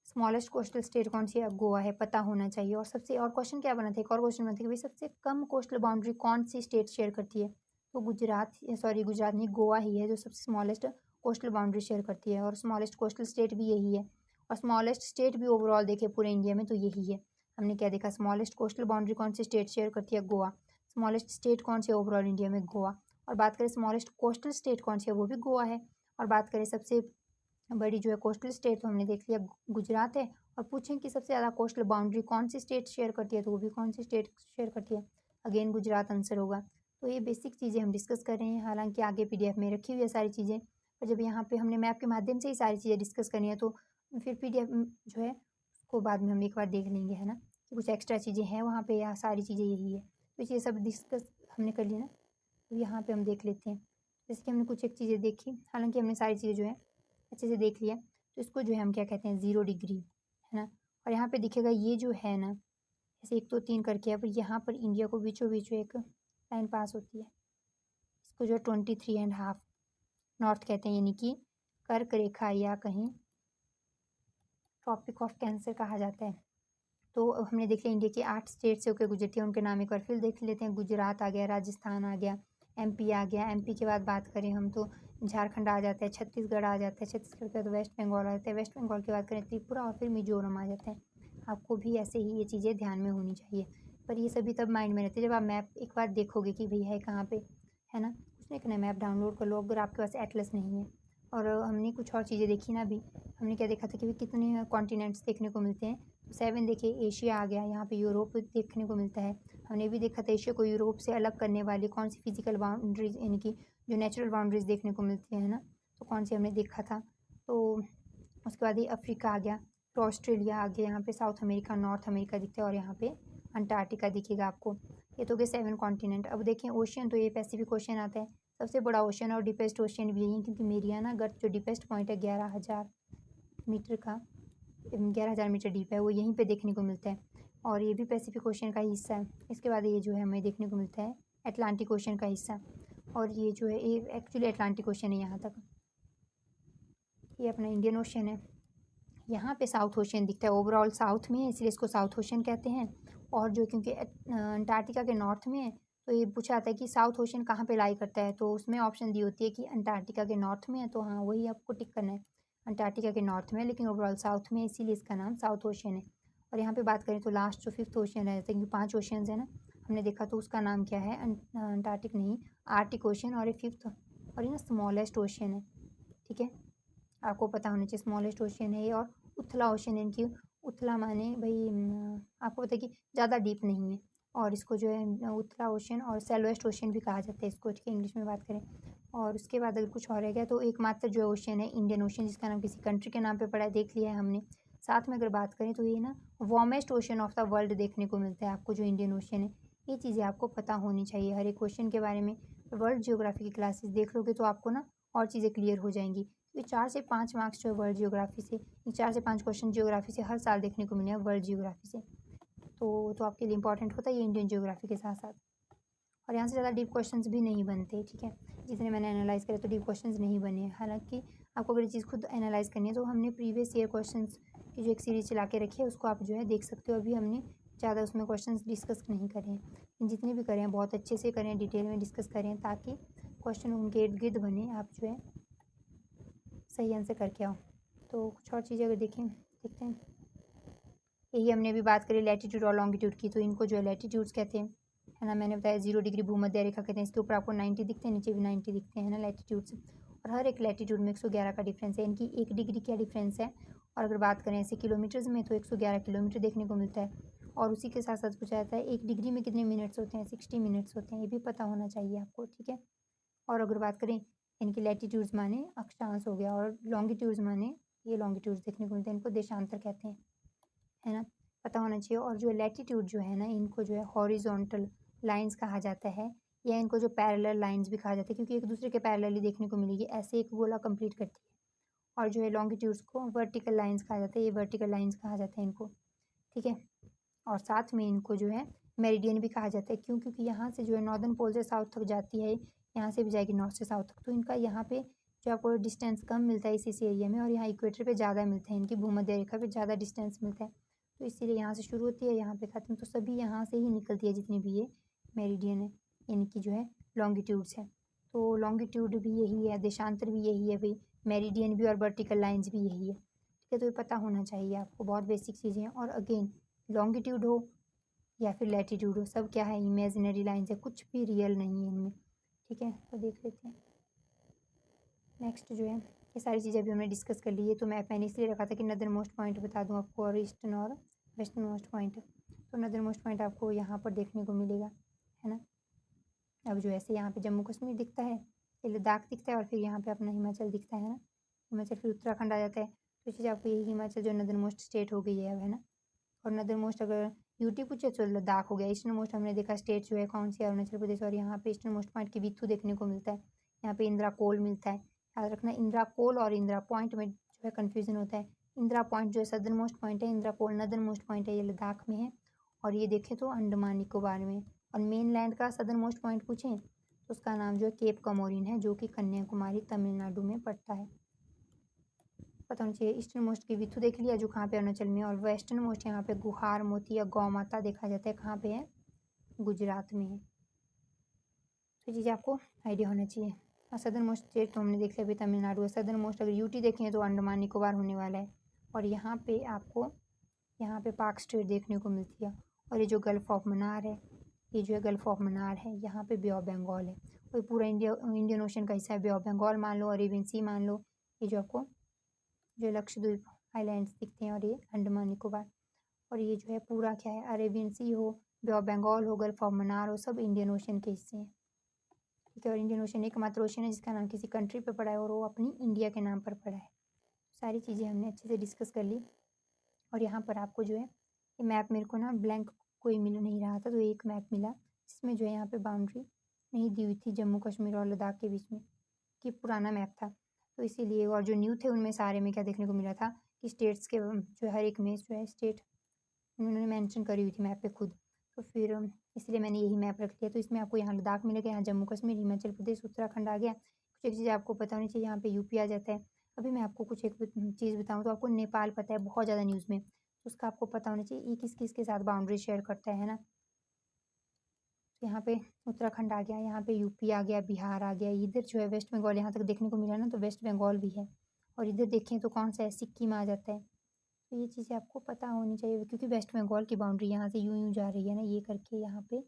स्मॉलेस्ट कोस्टल स्टेट कौन सी है? गोवा है, पता होना चाहिए। और सबसे और क्वेश्चन क्या बना था, एक और क्वेश्चन बना था कि भाई सबसे कम कोस्टल बाउंड्री कौन सी स्टेट शेयर करती है? तो गुजरात नहीं, गोवा ही है जो सबसे स्मॉलेस्ट कोस्टल बाउंड्री शेयर करती है। और स्मॉलेस्ट कोस्टल स्टेट भी यही है। और स्मॉलेस्ट स्टेट भी ओवरऑल देखे पूरे इंडिया में तो यही है। हमने क्या देखा, स्मॉलेस्ट कोस्टल बाउंड्री कौन सी स्टेट शेयर करती है? गोवा। स्मॉलेस्ट स्टेट कौन सी है ओवरऑल इंडिया में? गोवा। और बात करें स्मॉलेस्ट कोस्टल स्टेट कौन सी है, वो भी गोवा है। और बात करें सबसे बड़ी जो है कोस्टल स्टेट, तो हमने देख लिया गुजरात है। और पूछें कि सबसे ज़्यादा कोस्टल बाउंड्री कौन सी स्टेट शेयर करती है, तो वो भी कौन सी स्टेट शेयर करती है? अगेन गुजरात आंसर होगा। तो ये बेसिक चीज़ें हम डिस्कस कर रहे हैं, हालांकि आगे पीडीएफ में रखी हुई है सारी चीज़ें, पर जब यहाँ पे हमने मैप के माध्यम से ही सारी चीज़ें डिस्कस करनी है तो फिर पीडीएफ जो है उसको बाद में हम एक बार देख लेंगे, है ना, कि कुछ एक्स्ट्रा चीज़ें हैं वहाँ पे या सारी चीज़ें यही है। तो ये सब डिस्कस हमने कर ली ना, तो यहाँ पे हम देख लेते हैं। जैसे कि हमने कुछ एक चीज़ें देखी, हालांकि हमने सारी चीज़ें जो है अच्छे से देख लिया। तो इसको जो है हम क्या कहते हैं, 0 डिग्री, है ना। और यहाँ पे दिखेगा ये जो है ना, जैसे 1 2 3 करके है, पर यहाँ पर इंडिया को बीचों बीच एक लाइन पास होती है, इसको जो है 23.5 नॉर्थ कहते हैं, यानी कि कर्क रेखा या कहीं ट्रॉपिक ऑफ कैंसर कहा जाता है। तो हमने देख लिया इंडिया की 8 स्टेट से होकर गुजरती है, उनके नाम एक बार फिर देख लेते हैं। गुजरात आ गया, राजस्थान आ गया, एमपी आ गया, एमपी के बाद बात करें हम तो झारखंड आ जाता है, छत्तीसगढ़ आ जाता है, छत्तीसगढ़ के बाद वेस्ट बंगाल आ जाता है, वेस्ट बंगाल की बात करें त्रिपुरा और फिर मिजोरम आ जाता है। आपको भी ऐसे ही ये चीज़ें ध्यान में होनी चाहिए, पर ये सभी तब माइंड में रहती है जब आप मैप एक बार देखोगे कि भई है कहाँ पे, है ना। कुछ नहीं करना, मैप डाउनलोड कर लो अगर आपके पास एटलस नहीं है। और हमने कुछ और चीज़ें देखी ना अभी, हमने क्या देखा था कि भाई कितने कॉन्टिनेंट्स देखने को मिलते हैं। 7 देखिए, एशिया आ गया, यहाँ पे यूरोप देखने को मिलता है। हमने भी देखा था एशिया को यूरोप से अलग करने वाली कौन सी फिजिकल बाउंड्रीज, यानी कि जो नेचुरल बाउंड्रीज देखने को मिलती है ना, तो कौन सी हमने देखा था। तो उसके बाद ये अफ्रीका आ गया, फिर ऑस्ट्रेलिया आ गया, यहाँ पे साउथ अमेरिका, नॉर्थ अमेरिका दिखता है, और यहाँ पे अंटार्कटिका दिखेगा आपको। ये तो गए 7 कॉन्टिनेंट। अब देखें ओशियन, तो ये पैसिफिक ओशियन आता है, सबसे बड़ा ओशियन और डीपेस्ट ओशियन भी यही है, क्योंकि मेरियाना गर्त जो डीपेस्ट पॉइंट है 11,000 मीटर का, 11,000 मीटर डीप है, वो यहीं पे देखने को मिलता है। और ये भी पैसिफिक ओशियन का ही हिस्सा है। इसके बाद ये जो है हमें देखने को मिलता है अटलांटिक ओशियन का हिस्सा, और ये जो है ये एक्चुअली अटलांटिक ओशियन है यहाँ तक। ये अपना इंडियन ओशियन है, यहाँ पे साउथ ओशियन दिखता है, ओवरऑल साउथ में है इसलिए इसको साउथ ओशियन कहते हैं। और जो क्योंकि अंटार्कटिका के नॉर्थ में है, तो ये पूछा जाता है कि साउथ ओशियन कहाँ पे लाई करता है, तो उसमें ऑप्शन दी होती है कि अंटार्कटिका के नॉर्थ में है, तो हाँ वही आपको टिक करना है, अंटार्कटिका के नॉर्थ में, लेकिन ओवरऑल साउथ में, इसीलिए इसका नाम साउथ ओशियन है। और यहाँ पे बात करें तो लास्ट जो 5th ओशियन है, क्योंकि 5 ओशियन है ना हमने देखा, तो उसका नाम क्या है, अंटार्कटिक नहीं, आर्टिक ओशियन, और ये 5th और ये ना स्मॉलेस्ट ओशियन है, ठीक है। आपको पता होना चाहिए स्मॉलेस्ट ओशियन है ये। और उथला ओशियन, इनकी उथला माने भाई आपको पता है कि ज़्यादा डीप नहीं है। और इसको जो है उत्तरा ओशन और सेलवेस्ट ओशन भी कहा जाता है इसको, ठीक है, इंग्लिश में बात करें। और उसके बाद अगर कुछ और रह गया तो एकमात्र जो ओशन है इंडियन ओशन, जिसका नाम किसी कंट्री के नाम पे पड़ा है, देख लिया है हमने। साथ में अगर बात करें तो ये ना warmest ocean of the world देखने को मिलता है आपको, जो इंडियन ओशन है। ये चीज़ें आपको पता होनी चाहिए हर एक क्वेश्चन के बारे में। वर्ल्ड जियोग्राफी की क्लासेस देख लोगे तो आपको ना और चीज़ें क्लियर हो जाएंगी। ये 4 से 5 मार्क्स जो है वर्ल्ड जियोग्राफी से, 4 से 5 क्वेश्चन जियोग्राफी से हर साल देखने को मिले हैं वर्ल्ड जियोग्राफी से। तो आपके लिए इंपॉर्टेंट होता है ये इंडियन जियोग्राफी के साथ साथ। और यहाँ से ज़्यादा डीप क्वेश्चंस भी नहीं बनते, ठीक है। जितने मैंने एनालाइज करे तो डीप क्वेश्चंस नहीं बने हैं। हालांकि आपको अगर ये चीज़ खुद एनालाइज करनी है तो हमने प्रीवियस ईयर क्वेश्चंस की जो एक सीरीज चला के रखी है उसको आप जो है देख सकते हो। अभी हमने ज़्यादा उसमें क्वेश्चंस डिस्कस नहीं करे हैं, जितने भी करें बहुत अच्छे से करें, डिटेल में डिस्कस करें, ताकि क्वेश्चन उनके इर्द गिर्द बने, आप जो है सही आंसर करके आओ। तो कुछ और चीज़ें अगर देखें, देखते हैं। यही हमने अभी बात करी लैटिट्यूड और लॉन्गिट्यूड की, तो इनको जो है लैटिट्यूड्स कहते हैं, है ना। मैंने बताया 0 डिग्री भूमध्य रेखा कहते हैं, इसके ऊपर आपको 90 दिखते हैं, नीचे भी 90 दिखते हैं ना लैटिट्यूड्स। और हर एक लैटिट्यूड में 111 का डिफरेंस है, इनकी 1 डिग्री का डिफरेंस है। और अगर बात करें ऐसे किलोमीटर्स में तो 111 किलोमीटर देखने को मिलता है। और उसी के साथ साथ पूछा जाता है 1 डिग्री में कितने मिनट्स होते हैं, 60 मिनट्स होते हैं, ये भी पता होना चाहिए आपको, ठीक है। और अगर बात करें इनकी लैटिट्यूड्स माने अक्षांश हो गया, और लॉन्गिट्यूड्स माने ये लॉन्गिट्यूड्स देखने को मिलते हैं, इनको देशांतर कहते हैं, है ना, पता होना चाहिए। और जो लैटिट्यूड जो है ना, इनको जो है हॉरिजॉन्टल लाइंस कहा जाता है, या इनको जो पैरेलल लाइंस भी कहा जाता है, क्योंकि एक दूसरे के पैरेलली देखने को मिलेगी, ऐसे एक गोला कंप्लीट करती है। और जो है लॉन्गिट्यूड्स को वर्टिकल लाइंस कहा जाता है, ये वर्टिकल लाइंस कहा जाता है इनको, ठीक है। और साथ में इनको जो है मेरिडियन भी कहा जाता है, क्यों, क्योंकि यहाँ से जो है नॉर्दर्न पोल से साउथ तक जाती है, यहाँ से भी जाएगी नॉर्थ से साउथ तक, तो इनका यहाँ पे जो आपको डिस्टेंस कम मिलता है इस एरिया में, और यहाँ इक्वेटर पे ज़्यादा मिलता है, इनकी भूमध्य रेखा पे ज़्यादा डिस्टेंस मिलता है। तो इसीलिए यहाँ से शुरू होती है, यहाँ पे ख़त्म, तो सभी यहाँ से ही निकलती है जितनी भी ये मेरिडियन है, इनकी जो है लॉन्गिट्यूड्स है। तो लॉन्गिट्यूड भी यही है, देशांतर भी यही है भाई, मेरिडियन भी और वर्टिकल लाइन्स भी यही है, ठीक है। तो ये पता होना चाहिए आपको, बहुत बेसिक चीज़ें हैं। और अगेन लॉन्गिट्यूड हो या फिर लैटिट्यूड हो, सब क्या है, इमेजिनरी लाइन्स है, कुछ भी रियल नहीं है इनमें, ठीक है। तो देख लेते हैं नेक्स्ट जो है, ये सारी चीज़ें अभी हमने डिस्कस कर ली है। तो मैंने इसलिए रखा था कि नदर मोस्ट पॉइंट बता दूं आपको, और ईस्टर्न और वेस्टर्न मोस्ट पॉइंट। तो नदर मोस्ट पॉइंट आपको यहाँ पर देखने को मिलेगा, है ना। अब जो ऐसे यहाँ पे जम्मू कश्मीर दिखता है, ये लद्दाख दिखता है, और फिर यहाँ पे अपना हिमाचल दिखता है ना, हिमाचल फिर उत्तराखंड आ जाता है। तो चीज़ आपको यही हिमाचल जो नदर मोस्ट स्टेट हो गई है अब, है ना। और नदर मोस्ट अगर यूटी पूछे तो लद्दाख हो गया। ईस्टर्न मोस्ट हमने देखा स्टेट जो है कौन सी है, अरुणाचल प्रदेश। और यहाँ पे ईस्टर्न मोस्ट पॉइंट की बिथू देखने को मिलता है, यहाँ पे इंदिरा कोल मिलता है। याद रखना इंदिरा कोल और इंदिरा पॉइंट में जो है कन्फ्यूजन होता है। इंदिरा पॉइंट जो है सदर्न मोस्ट पॉइंट है, इंदिरा कोल नदर्न मोस्ट पॉइंट है, ये लद्दाख में है। और ये देखें तो अंडमान निकोबार में। और मेन लैंड का सदर्न मोस्ट पॉइंट पूछें तो उसका नाम जो है केप कमोरिन है, जो कि कन्याकुमारी तमिलनाडु में पड़ता है, पता होना चाहिए। ईस्टर्न मोस्ट की बिथू देख लिया जो कहाँ पे अरुणाचल में, और वेस्टर्न मोस्ट यहाँ पे गुहार मोती या गौ माता देखा जाता है, कहाँ पे है, गुजरात में है। तो चीज़ें आपको आइडिया होना चाहिए। और सदर्न मोस्ट स्टेट तो हमने देख लिया अभी तमिलनाडु है। सदर्न मोस्ट अगर यूटी देखें तो अंडमान निकोबार होने वाला है। और यहाँ पे आपको यहाँ पे पाक स्टेट देखने को मिलती है। और ये जो गल्फ ऑफ मन्नार है, ये जो है गल्फ ऑफ मन्नार है, यहाँ पे बे ऑफ बंगाल है। और पूरा इंडियन ओशन का हिस्सा है, बे ऑफ बंगाल मान लो, अरेबियन सी मान लो। ये जो आपको जो लक्षद्वीप आइलैंड्स दिखते हैं, और ये अंडमान निकोबार। और ये जो है पूरा क्या है, अरेबियन सी हो, बे ऑफ बंगाल हो, गल्फ ऑफ मन्नार हो, सब इंडियन ओशन के हिस्से हैं, ठीक है। और इंडियन ओशन एकमात्र ओशन है जिसका नाम किसी कंट्री पे पड़ा है, और वो अपनी इंडिया के नाम पर पड़ा है। सारी चीज़ें हमने अच्छे से डिस्कस कर ली। और यहाँ पर आपको जो है ये मैप, मेरे को ना ब्लैंक कोई मिल नहीं रहा था, तो एक मैप मिला जिसमें जो है यहाँ पे बाउंड्री नहीं दी हुई थी जम्मू कश्मीर और लद्दाख के बीच में, कि पुराना मैप था, तो इसीलिए। और जो न्यू थे उनमें सारे में क्या देखने को मिला था कि स्टेट्स के जो हर एक में जो है स्टेट उन्होंने मेंशन करी हुई थी मैप पे खुद। तो फिर इसलिए मैंने यही मैप रख लिया। तो इसमें आपको यहाँ लद्दाख मिलेगा, यहाँ जम्मू कश्मीर, हिमाचल प्रदेश, उत्तराखंड आ गया। कुछ एक चीज़ें आपको पता होनी चाहिए, यहाँ पे यूपी आ जाता है। अभी मैं आपको कुछ एक चीज़ बताऊँ तो आपको नेपाल पता है, बहुत ज़्यादा न्यूज़ में, तो उसका आपको पता होना चाहिए ये किस किस के साथ बाउंड्री शेयर करता है ना। तो यहाँ पे उत्तराखंड आ गया, यहाँ पे यूपी आ गया, बिहार आ गया, इधर जो है वेस्ट बंगाल यहाँ तक देखने को मिला ना, तो वेस्ट बंगाल भी है। और इधर देखें तो कौन सा है, सिक्किम आ जाता है। तो ये चीज़ें आपको पता होनी चाहिए, क्योंकि वेस्ट बंगाल की बाउंड्री यहाँ से यूं यूं जा रही है ना, ये करके यहाँ पे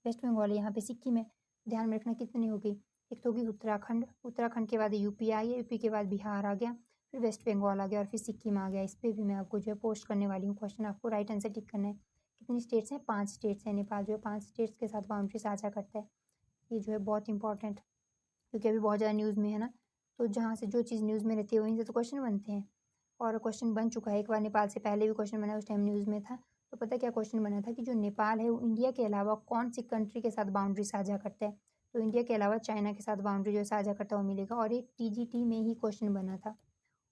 वेस्ट बंगाल है, यहाँ पे सिक्किम है। ध्यान में रखना कितनी हो गई, एक तो होगी उत्तराखंड, उत्तराखंड के बाद यूपी आ गया, यूपी के बाद बिहार आ गया, फिर वेस्ट बंगाल आ गया, और फिर सिक्किम आ गया। इस पर भी मैं आपको जो है पोस्ट करने वाली हूँ क्वेश्चन, आपको राइट आंसर टिक करना है कि कितनी स्टेट्स हैं, 5 स्टेट्स हैं नेपाल, जो है 5 स्टेट्स के साथ बाउंड्री साझा करता है। ये जो है बहुत इंपॉर्टेंट, क्योंकि अभी बहुत ज़्यादा न्यूज़ में है ना, तो जहाँ से जो चीज़ न्यूज़ में रहती है वहीं से तो क्वेश्चन बनते हैं। और क्वेश्चन बन चुका है, एक बार नेपाल से पहले भी क्वेश्चन बना, उस टाइम न्यूज़ में था। तो पता है क्या क्वेश्चन बना था कि जो नेपाल है वो इंडिया के अलावा कौन सी कंट्री के साथ बाउंड्री साझा करता है? तो इंडिया के अलावा चाइना के साथ बाउंड्री जो है साझा करता हुआ मिलेगा, और ये टीजीटी में ही क्वेश्चन बना था।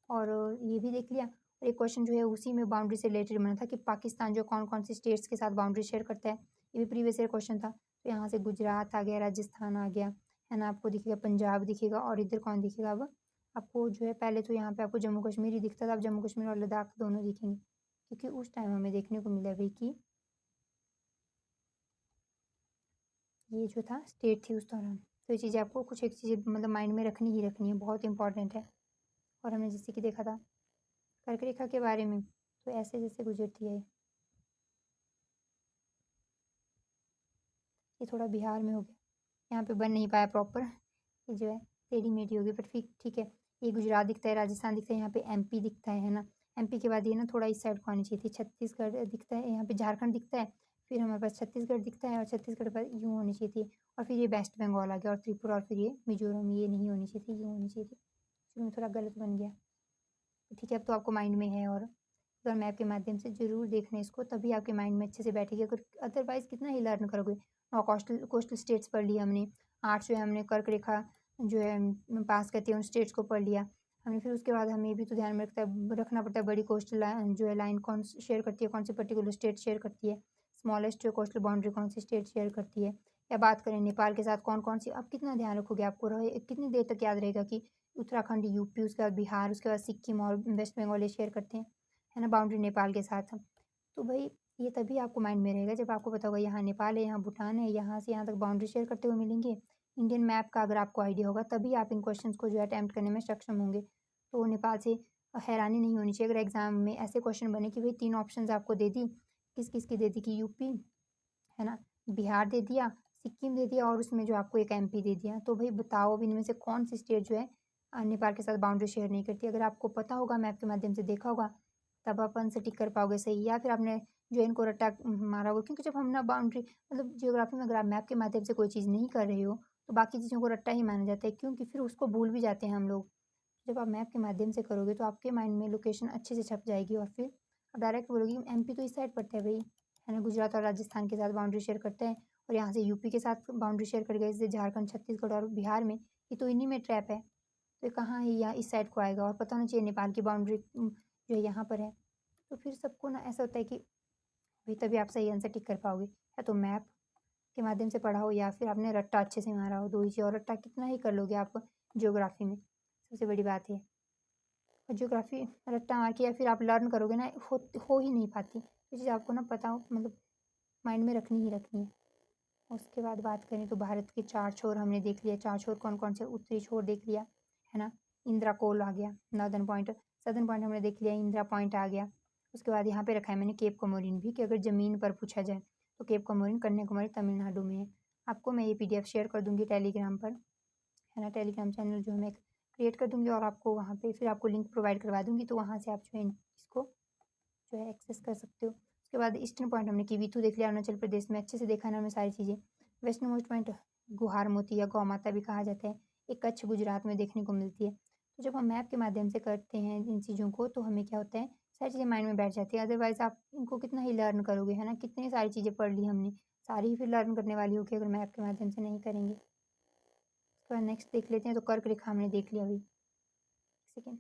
और ये भी देख लिया। और एक क्वेश्चन जो है उसी में बाउंड्री से रिलेटेड बना था कि पाकिस्तान जो कौन-कौन सी स्टेट्स के साथ बाउंड्री शेयर करता है। ये भी प्रीवियस ईयर क्वेश्चन था। तो यहाँ से गुजरात आ गया, राजस्थान आ गया, है ना? आपको दिखेगा पंजाब दिखेगा, और इधर कौन दिखेगा अब? आपको जो है पहले तो यहाँ पे आपको जम्मू कश्मीर ही दिखता था, अब जम्मू कश्मीर और लद्दाख दोनों दिखेंगे। क्योंकि उस टाइम हमें देखने को मिला भई कि ये जो था स्टेट थी उस दौरान। तो ये चीज़ें आपको कुछ एक चीज़ें मतलब माइंड में रखनी ही रखनी है, बहुत इंपॉर्टेंट है। और हमने जैसे कि देखा था कर्क रेखा के बारे में, तो ऐसे जैसे गुजरती है। ये थोड़ा बिहार में हो गया, यहाँ पे बन नहीं पाया प्रॉपर, ये जो है टेढ़ी-मेढ़ी हो गई, बट फिर ठीक है। ये गुजरात दिखता है, राजस्थान दिखता है, यहाँ पे एमपी दिखता है ना? एमपी के बाद ये ना थोड़ा इस साइड को आनी चाहिए थी, छत्तीसगढ़ दिखता है, यहाँ पे झारखंड दिखता है, फिर हमारे पास छत्तीसगढ़ दिखता है, और छत्तीसगढ़ के बाद यूँ होनी चाहिए थी, और फिर ये वेस्ट बंगाल आ गया, और त्रिपुरा, और फिर ये मिज़ोरम, ये नहीं होनी चाहिए थी, यूँ होनी चाहिए थी। शुरू में थोड़ा गलत बन गया। ठीक है, अब तो आपको माइंड में है, और अगर मैप के माध्यम से ज़रूर देखना इसको, तभी आपके माइंड में अच्छे से बैठेगी। अगर अदरवाइज़ कितना ही लर्न करोगे। और कोस्टल कोस्टल स्टेट्स पढ़ लिया हमने, आर्ट्स जो है हमने कर्क रेखा जो है पास करती है उन स्टेट्स को पढ़ लिया हमने। फिर उसके बाद हमें ये भी तो ध्यान में रखना पड़ता है, बड़ी कोस्टल लाइन जो है लाइन कौन शेयर करती है, कौन सी पर्टिकुलर स्टेट शेयर करती है, स्मॉलेस्ट जो कोस्टल बाउंड्री कौन सी स्टेट शेयर करती है। या बात करें नेपाल के साथ कौन कौन सी, आप कितना ध्यान रखोगे, आपको रहे कितनी देर तक याद रहेगा कि उत्तराखंड, यूपी, उसके बाद बिहार, उसके बाद सिक्किम और वेस्ट बंगाल ये शेयर करते हैं, है ना, बाउंड्री नेपाल के साथ। तो भई ये तभी आपको माइंड में रहेगा जब आपको पता होगा यहाँ नेपाल है, यहाँ भूटान है, यहाँ से यहाँ तक बाउंड्री शेयर करते हुए मिलेंगे। इंडियन मैप का अगर आपको आइडिया होगा तभी आप इन क्वेश्चंस को जो है अटेम्प्ट करने में सक्षम होंगे। तो नेपाल से हैरानी नहीं होनी चाहिए अगर एग्ज़ाम में ऐसे क्वेश्चन बने कि भई 3 ऑप्शंस आपको दे दी, किस-किस की दे दी कि यूपी, है ना, बिहार दे दिया, सिक्किम दे दिया, और उसमें जो आपको एक एमपी दे दिया। तो भई बताओ अब इनमें से कौन-सी स्टेट जो है नेपाल के साथ बाउंड्री शेयर नहीं करती। अगर आपको पता होगा, मैप के माध्यम से देखा होगा, तब आप आंसर टिक कर पाओगे सही, या फिर आपने जो है इनको रट्टा मारा होगा। क्योंकि जब हम ना बाउंड्री मतलब ज्योग्राफी में अगर आप मैप के माध्यम से कोई चीज़ नहीं कर रहे हो, तो बाकी चीज़ों को रट्टा ही माना जाता है, क्योंकि फिर उसको भूल भी जाते हैं हम लोग। जब आप मैप के माध्यम से करोगे तो आपके माइंड में लोकेशन अच्छे से छप जाएगी, और फिर आप डायरेक्ट बोलोगे एमपी तो इस साइड पड़ता है भई, है ना, गुजरात और राजस्थान के साथ बाउंड्री शेयर करता है, और यहाँ से यूपी के साथ बाउंड्री शेयर कर गया, इससे झारखंड, छत्तीसगढ़ और बिहार में, ये तो इन्हीं में ट्रैप है। तो ये कहाँ है, यहाँ इस साइड को आएगा, और पता होना चाहिए नेपाल की बाउंड्री जो है यहाँ पर है। तो फिर सबको ना ऐसा होता है कि भाई तभी आप सही आंसर टिक कर पाओगे। या तो मैप के माध्यम से पढ़ा हो, या फिर आपने रट्टा अच्छे से मारा हो, 2 ही चीज़, और रट्टा कितना ही कर लोगे आप ज्योग्राफी में, सबसे बड़ी बात है। और ज्योग्राफी रट्टा मार के या फिर आप लर्न करोगे ना, हो ही नहीं पाती। ये चीज़ आपको ना पता हो, मतलब माइंड में रखनी ही रखनी है। उसके बाद बात करें तो भारत के 4 छोर हमने देख लिया, 4 छोर कौन-कौन से, उत्तरी छोर देख लिया, है ना? इंदिरा कोल आ गया, नॉर्दर्न पॉइंट, सदर्न पॉइंट हमने देख लिया, इंदिरा पॉइंट आ गया। उसके बाद यहाँ पे रखा है मैंने केप कोमोरिन भी, कि अगर ज़मीन पर पूछा जाए, तो केप कोमोरिन कन्याकुमारी तमिलनाडु में है। आपको मैं ये पीडीएफ शेयर कर दूँगी टेलीग्राम पर, है ना? टेलीग्राम चैनल जो मैं क्रिएट कर दूँगी, और आपको वहाँ पे फिर आपको लिंक प्रोवाइड करवा दूँगी, तो वहाँ से आप जो है इसको जो है एक्सेस कर सकते हो। उसके बाद ईस्टर्न पॉइंट हमने किवीथू देख लिया, अरुणाचल प्रदेश में, अच्छे से देखा ना हमने सारी चीज़ें। वेस्टर्न मोस्ट पॉइंट गुहार मोती या गौ माता भी कहा जाता है, ये कच्छ गुजरात में देखने को मिलती है। तो जब हम मैप के माध्यम से करते हैं इन चीज़ों को, तो हमें क्या होता है, सारी चीज़ें माइंड में बैठ जाती है। अदरवाइज़ आप इनको कितना ही लर्न करोगे, है ना? कितनी सारी चीज़ें पढ़ ली हमने, सारी ही फिर लर्न करने वाली होगी अगर मैप के माध्यम से नहीं करेंगे। उसके बाद नेक्स्ट देख लेते हैं, तो कर्क रेखा हमने देख लिया अभी। सेकेंड,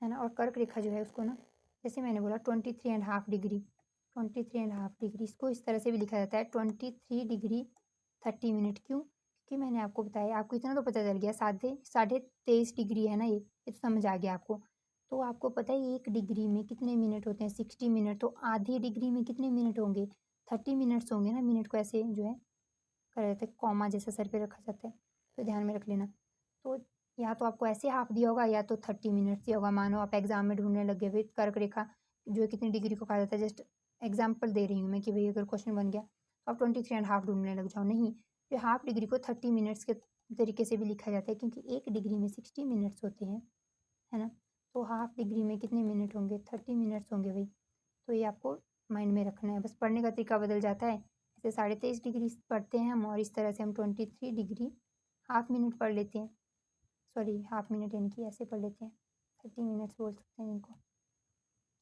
है ना? और कर्क रेखा जो है उसको ना, जैसे मैंने बोला 23.5 डिग्री, 23.5 डिग्री, इसको इस तरह से भी लिखा जाता है 23 डिग्री 30 मिनट। क्यों? क्योंकि मैंने आपको बताया, आपको इतना तो पता चल गया, साढ़े साढ़े 23 डिग्री है ना ये तो समझ आ गया आपको। तो आपको पता है 1 डिग्री में कितने मिनट होते हैं, 60 मिनट, तो आधी डिग्री में कितने मिनट होंगे, 30 मिनट्स होंगे ना। मिनट को ऐसे जो है करा जाता है, कॉमा जैसा सर पे रखा जाता है, तो ध्यान में रख लेना। तो या तो आपको ऐसे हाफ दिया होगा, या तो 30 मिनट्स दिया होगा। मानो आप एग्जाम में ढूंढने लग गए, भाई कर्क रेखा जो है कितनी डिग्री को कहा जाता है, जस्ट एग्जाम्पल दे रही हूँ मैं कि भाई अगर क्वेश्चन बन गया तो आप 23.5 ढूंढने लग जाओ। नहीं, ये हाफ डिग्री को 30 मिनट्स के तरीके से भी लिखा जाता है, क्योंकि 1 डिग्री में 60 मिनट्स होते हैं, है ना? तो हाफ डिग्री में कितने मिनट होंगे, 30 मिनट्स होंगे भाई। तो ये आपको माइंड में रखना है, बस पढ़ने का तरीका बदल जाता है। जैसे 23.5 डिग्री पढ़ते हैं हम और इस तरह से हम 23 डिग्री हाफ मिनट पढ़ लेते हैं, सॉरी हाफ मिनट यानी कि ऐसे पढ़ लेते हैं, 30 मिनट्स बोल सकते हैं इनको,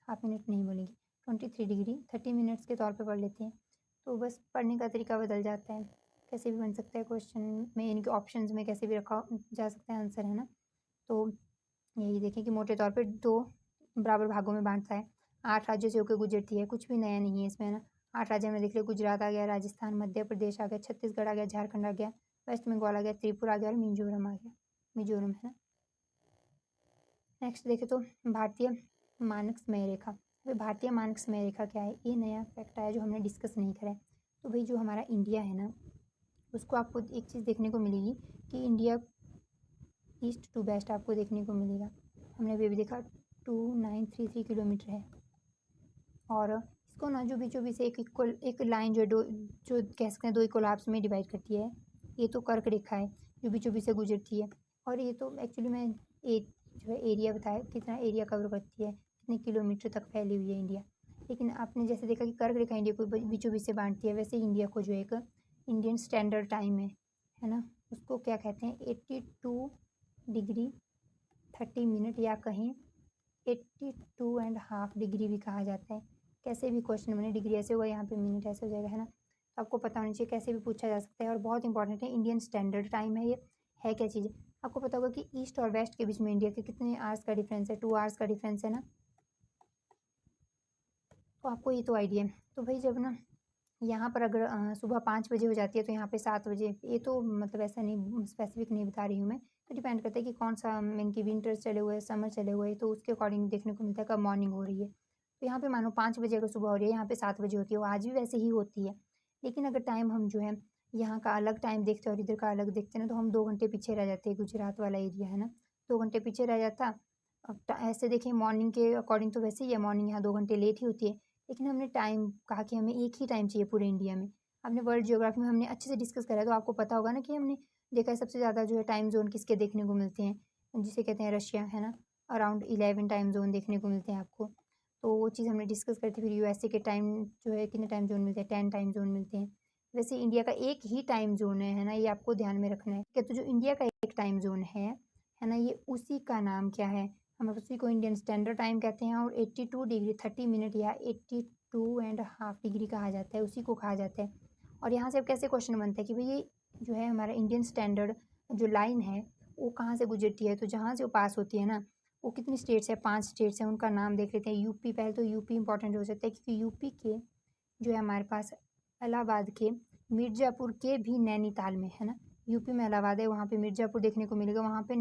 हाफ मिनट नहीं बोलेंगे, 23 डिग्री 30 मिनट्स के तौर पे पढ़ लेते हैं। तो बस पढ़ने का तरीका बदल जाता है, कैसे भी बन सकता है क्वेश्चन में, यानी कि ऑप्शंस में कैसे भी रखा जा सकता है आंसर, है ना। तो यही देखें कि मोटे तौर पे 2 बराबर भागों में बाँटता है। 8 राज्यों से होकर गुजरती है, कुछ भी नया नहीं है इसमें, है ना। 8 राज्य हमने देख लिया, गुजरात आ गया, राजस्थान, मध्य प्रदेश आ गया, छत्तीसगढ़ आ गया, झारखंड आ गया, वेस्ट बंगाल आ गया, त्रिपुरा आ गया और मिज़ोरम आ गया, मिज़ोरम, है ना। नेक्स्ट देखें तो भारतीय मानक समय रेखा। भाई भारतीय मानक समय रेखा क्या है, ये नया फैक्ट आया जो हमने डिस्कस नहीं करा है। तो भाई जो हमारा इंडिया है ना, उसको आपको एक चीज़ देखने को मिलेगी कि इंडिया ईस्ट टू वेस्ट आपको देखने को मिलेगा। हमने अभी देखा 2933 किलोमीटर है और इसको ना जो बीचों बीच से एक लाइन जो कह सकते हैं 2 कोलैप्स में डिवाइड करती है। ये तो कर्क रेखा है जो बीचों बीच से गुजरती है और ये तो एक्चुअली में जो है एरिया बताया, कितना एरिया कवर करती है, कितने किलोमीटर तक फैली हुई है इंडिया। लेकिन आपने जैसे देखा कि कर्क रेखा इंडिया को बीचों बीच से बांटती है, वैसे इंडिया को जो एक इंडियन स्टैंडर्ड टाइम है ना, उसको क्या कहते हैं 82 डिग्री 30 मिनट या कहीं 82.5 डिग्री भी कहा जाता है। कैसे भी क्वेश्चन बने, डिग्री ऐसे होगा, यहाँ पे मिनट ऐसे हो जाएगा, है ना। तो आपको पता होना चाहिए, कैसे भी पूछा जा सकता है और बहुत इंपॉर्टेंट है। इंडियन स्टैंडर्ड टाइम है ये, है क्या चीज़, आपको पता होगा कि ईस्ट और वेस्ट के बीच में इंडिया के कितने आवर्स का डिफरेंस है, 2 आवर्स का डिफरेंस है ना। तो आपको ये तो आइडिया है। तो भाई जब ना यहाँ पर अगर सुबह 5 बजे हो जाती है तो यहाँ पे 7 बजे, ये तो मतलब ऐसा नहीं स्पेसिफिक नहीं बता रही हूँ मैं, तो डिपेंड करता है कि कौन सा मीन कि विंटर्स चले हुए हैं, समर चले हुए हैं, तो उसके अकॉर्डिंग देखने को मिलता है कब मॉर्निंग हो रही है। तो यहाँ पे मानो 5 बजे अगर सुबह हो रही है, यहाँ पे 7 बजे होती है, वो आज भी वैसे ही होती है। लेकिन अगर टाइम हम जो है यहाँ का अलग टाइम देखते हैं और इधर का अलग देखते हैं ना, तो हम 2 घंटे पीछे रह जाते हैं, गुजरात वाला एरिया है ना, 2 घंटे पीछे रह जाता। अब ऐसे देखें मॉर्निंग के अकॉर्डिंग तो वैसे ही है, मॉर्निंग यहाँ 2 घंटे लेट ही होती है, लेकिन हमने टाइम कहा कि हमें एक ही टाइम चाहिए पूरे इंडिया में। हमने वर्ल्ड जियोग्राफी में हमने अच्छे से डिस्कस करा है, तो आपको पता होगा ना कि हमने देखा है सबसे ज़्यादा जो है टाइम जोन किसके देखने को मिलते हैं, जिसे कहते हैं रशिया, है ना। अराउंड 11 टाइम जोन देखने को मिलते हैं आपको, तो वो चीज़ हमने डिस्कस करी थी। फिर यूएसए के टाइम जो है कितने टाइम जोन मिलते हैं, 10 टाइम जोन मिलते हैं। वैसे इंडिया का एक ही टाइम जोन है ना, ये आपको ध्यान में रखना है। क्या तो जो इंडिया का एक टाइम जोन है ना, ये उसी का नाम क्या है, हम उसी को इंडियन स्टैंडर्ड टाइम कहते हैं और 82 डिग्री 30 मिनट या 82.5 डिग्री कहा जाता है, उसी को कहा जाता है। और यहाँ से अब कैसे क्वेश्चन बनता है कि भाई ये जो है हमारा इंडियन स्टैंडर्ड जो लाइन है वो कहाँ से गुजरती है, तो जहाँ से वो पास होती है ना, वो कितनी स्टेट्स है, 5 स्टेट्स हैं, उनका नाम देख लेते हैं। यूपी, पहले तो यूपी इंपॉर्टेंट हो सकता है क्योंकि यूपी के जो है हमारे पास इलाहाबाद के मिर्ज़ापुर के भी नैनीताल में, है ना। यूपी में इलाहाबाद है, वहाँ पे मिर्ज़ापुर देखने को मिलेगा, वहाँ पे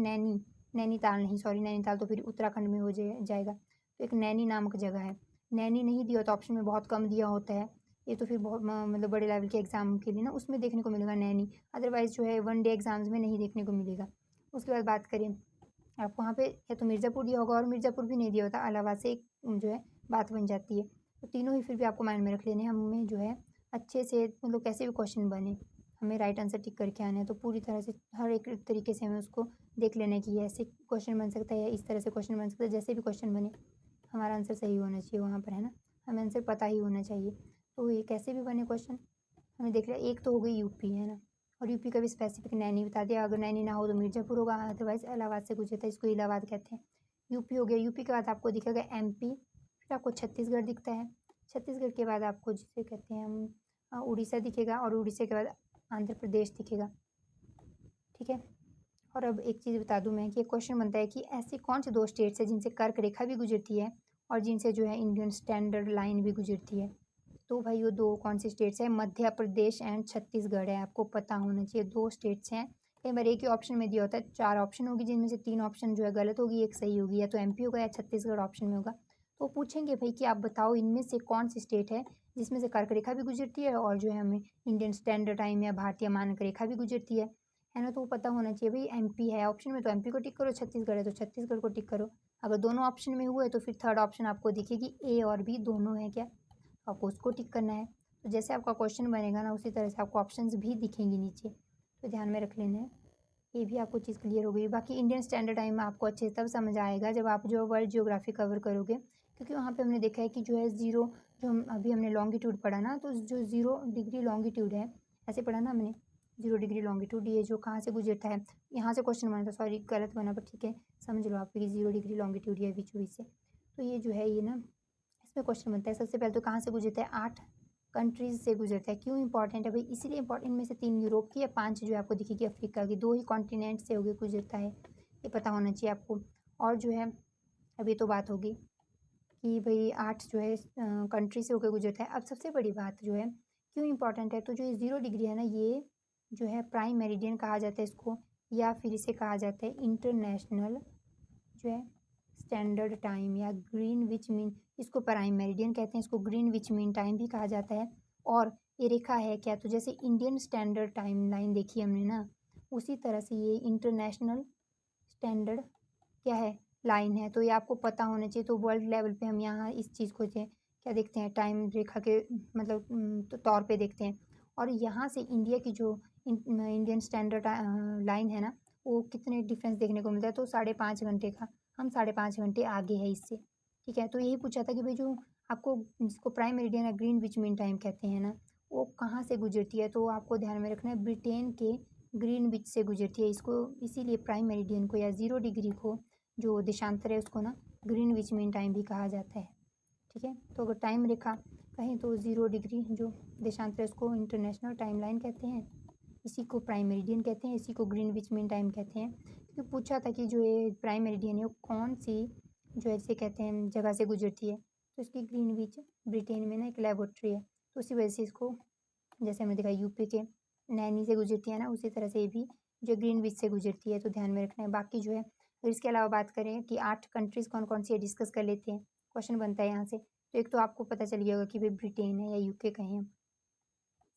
नैनीताल नहीं, सॉरी नैनीताल तो फिर उत्तराखंड में हो जाएगा। तो एक नैनी नामक जगह है, नैनी नहीं दिया होता ऑप्शन में, बहुत कम दिया होता है, ये तो फिर बहुत मतलब बड़े लेवल के एग्जाम के लिए ना उसमें देखने को मिलेगा नैनी, अदरवाइज़ जो है वन डे एग्जाम्स में नहीं देखने को मिलेगा। उसके बाद बात करें, आपको वहाँ पे या तो मिर्ज़ापुर दिया होगा और मिर्ज़ापुर भी नहीं दिया होता, इलाहाबाद से एक जो है बात बन जाती है। तो तीनों ही फिर भी आपको माइंड में रख लेने हैं, हमें जो है अच्छे से मतलब कैसे भी क्वेश्चन बने हमें राइट आंसर टिक करके आना है। तो पूरी तरह से हर एक तरीके से हमें उसको देख लेना है कि ये ऐसे क्वेश्चन बन सकता है या इस तरह से क्वेश्चन बन सकता है, जैसे भी क्वेश्चन बने हमारा आंसर सही होना चाहिए वहाँ पर, है ना। हमें आंसर पता ही होना चाहिए। तो ये कैसे भी बने क्वेश्चन हमें देख लिया, एक तो हो गई यूपी, है ना, और यूपी का भी स्पेसिफिक नैनी बता दिया, अगर नैनी ना हो तो मिर्ज़ापुर होगा, अदरवाइज़ इलाहाबाद से गुजरता है, इसको इलाहाबाद कहते हैं। यूपी हो गया, यूपी के बाद आपको दिखेगा एमपी, फिर आपको छत्तीसगढ़ दिखता है, छत्तीसगढ़ के बाद आपको जिसे कहते हैं हम उड़ीसा दिखेगा और उड़ीसा के बाद आंध्र प्रदेश दिखेगा, ठीक है। और अब एक चीज़ बता दूं मैं कि क्वेश्चन बनता है कि ऐसी कौन सी 2 स्टेट्स है जिनसे कर्क रेखा भी गुजरती है और जिनसे जो है इंडियन स्टैंडर्ड लाइन भी गुजरती है। तो भाई वो 2 कौन सी स्टेट्स हैं, मध्य प्रदेश एंड छत्तीसगढ़ है, आपको पता होना चाहिए। 2 स्टेट्स हैं, कई बार एक ही ऑप्शन में दिया होता है, 4 ऑप्शन होगी जिनमें से 3 ऑप्शन जो है गलत होगी, एक सही होगी, या तो एमपी होगा या छत्तीसगढ़ ऑप्शन में होगा। तो पूछेंगे भाई कि आप बताओ इनमें से कौन सी स्टेट है जिसमें से कर्क रेखा भी गुजरती है और जो है हमें इंडियन स्टैंडर्ड टाइम या भारतीय मानक रेखा भी गुजरती है ना। तो वो पता होना चाहिए भाई, एमपी है ऑप्शन में तो एमपी को टिक करो, छत्तीसगढ़ है तो छत्तीसगढ़ को टिक करो। अगर दोनों ऑप्शन में हुए तो फिर थर्ड ऑप्शन आपको दिखेगी ए और बी दोनों है क्या, तो आपको उसको टिक करना है। तो जैसे आपका क्वेश्चन बनेगा ना उसी तरह से आपको ऑप्शंस भी दिखेंगी नीचे, तो ध्यान में रख लेना है। ये भी आपको चीज़ क्लियर हो गई। बाकी इंडियन स्टैंडर्ड टाइम आपको अच्छे से तब समझ आएगा जब आप जो वर्ल्ड जियोग्राफी कवर करोगे, क्योंकि वहाँ पे हमने देखा है कि जो है 0 जो अभी हमने लॉन्गिट्यूड पढ़ा ना, तो जो 0 डिग्री लॉन्गिट्यूड है, ऐसे पढ़ा ना हमने, 0 डिग्री लॉन्गिट्यूड, ये जो कहाँ से गुजरता है, यहाँ से क्वेश्चन बना था, सॉरी गलत बना, पर ठीक है, समझ लो आप कि 0 डिग्री लॉन्गिट्यूड है बीचों बीच से। तो ये जो है, ये ना इसमें क्वेश्चन बनता है। सबसे पहले तो कहाँ से गुजरता है, 8 कंट्रीज से गुजरता है। क्यों इंपॉर्टेंट है भाई, इसीलिए इंपॉर्टेंट, इनमें से 3 यूरोप की या 5 जो है आपको दिखेगी अफ्रीका की, 2 ही कॉन्टिनेंट से होकर गुजरता है, ये पता होना चाहिए आपको। और जो है, अभी तो बात होगी कि भाई 8 जो है कंट्री से होकर गुजरता है। अब सबसे बड़ी बात जो है, क्यों इंपॉर्टेंट है, तो जो ये 0 डिग्री है ना, ये जो है प्राइम मेरिडियन कहा जाता है इसको, या फिर इसे कहा जाता है इंटरनेशनल जो है स्टैंडर्ड टाइम, या ग्रीनविच मीन, इसको प्राइम मेरिडियन कहते हैं, इसको ग्रीनविच मीन टाइम भी कहा जाता है। और ये रेखा है क्या, तो जैसे इंडियन स्टैंडर्ड टाइम लाइन देखी हमने ना, उसी तरह से ये इंटरनेशनल स्टैंडर्ड क्या है, लाइन है। तो ये आपको पता होना चाहिए। तो वर्ल्ड लेवल पे हम यहाँ इस चीज़ को क्या देखते हैं, टाइम रेखा के मतलब तो तौर पे देखते हैं। और यहाँ से इंडिया की जो इंडियन स्टैंडर्ड लाइन है ना, वो कितने डिफरेंस देखने को मिलता है, तो 5.5 घंटे का, हम 5.5 घंटे आगे है इससे। ठीक है, तो यही पूछा था कि भाई जो आपको, जिसको प्राइम मेरिडियन या ग्रीन विच मीन टाइम कहते हैं ना, वो कहाँ से गुजरती है, तो आपको ध्यान में रखना है ब्रिटेन के ग्रीनविच से गुजरती है। इसको इसीलिए प्राइम मेरिडियन को या 0 डिग्री को, जो देशांतर है उसको ना ग्रीनविच मीन टाइम भी कहा जाता है। ठीक है, तो अगर टाइम रेखा कहें तो 0 डिग्री जो देशांतर है उसको इंटरनेशनल टाइम लाइन कहते हैं, इसी को प्राइम मेरिडियन कहते हैं, इसी को ग्रीनविच मीन टाइम कहते हैं। क्योंकि पूछा था कि जो ये प्राइम मेरिडियन है वो कौन सी जो है जिसे कहते हैं जगह से गुजरती है, तो इसकी ग्रीनविच ब्रिटेन में ना एक लेबोरेटरी है, तो उसी वजह से इसको, जैसे हमने देखा यूपी के नैनी से गुजरती है ना, उसी तरह से ये भी जो ग्रीनविच से गुजरती है, तो ध्यान में रखना है। बाकी जो है, अगर इसके अलावा बात करें कि 8 कंट्रीज़ कौन-कौन सी है, डिस्कस कर लेते हैं, क्वेश्चन बनता है यहाँ से। तो एक तो आपको पता चल गया होगा कि भाई ब्रिटेन है या यूके कहें हम।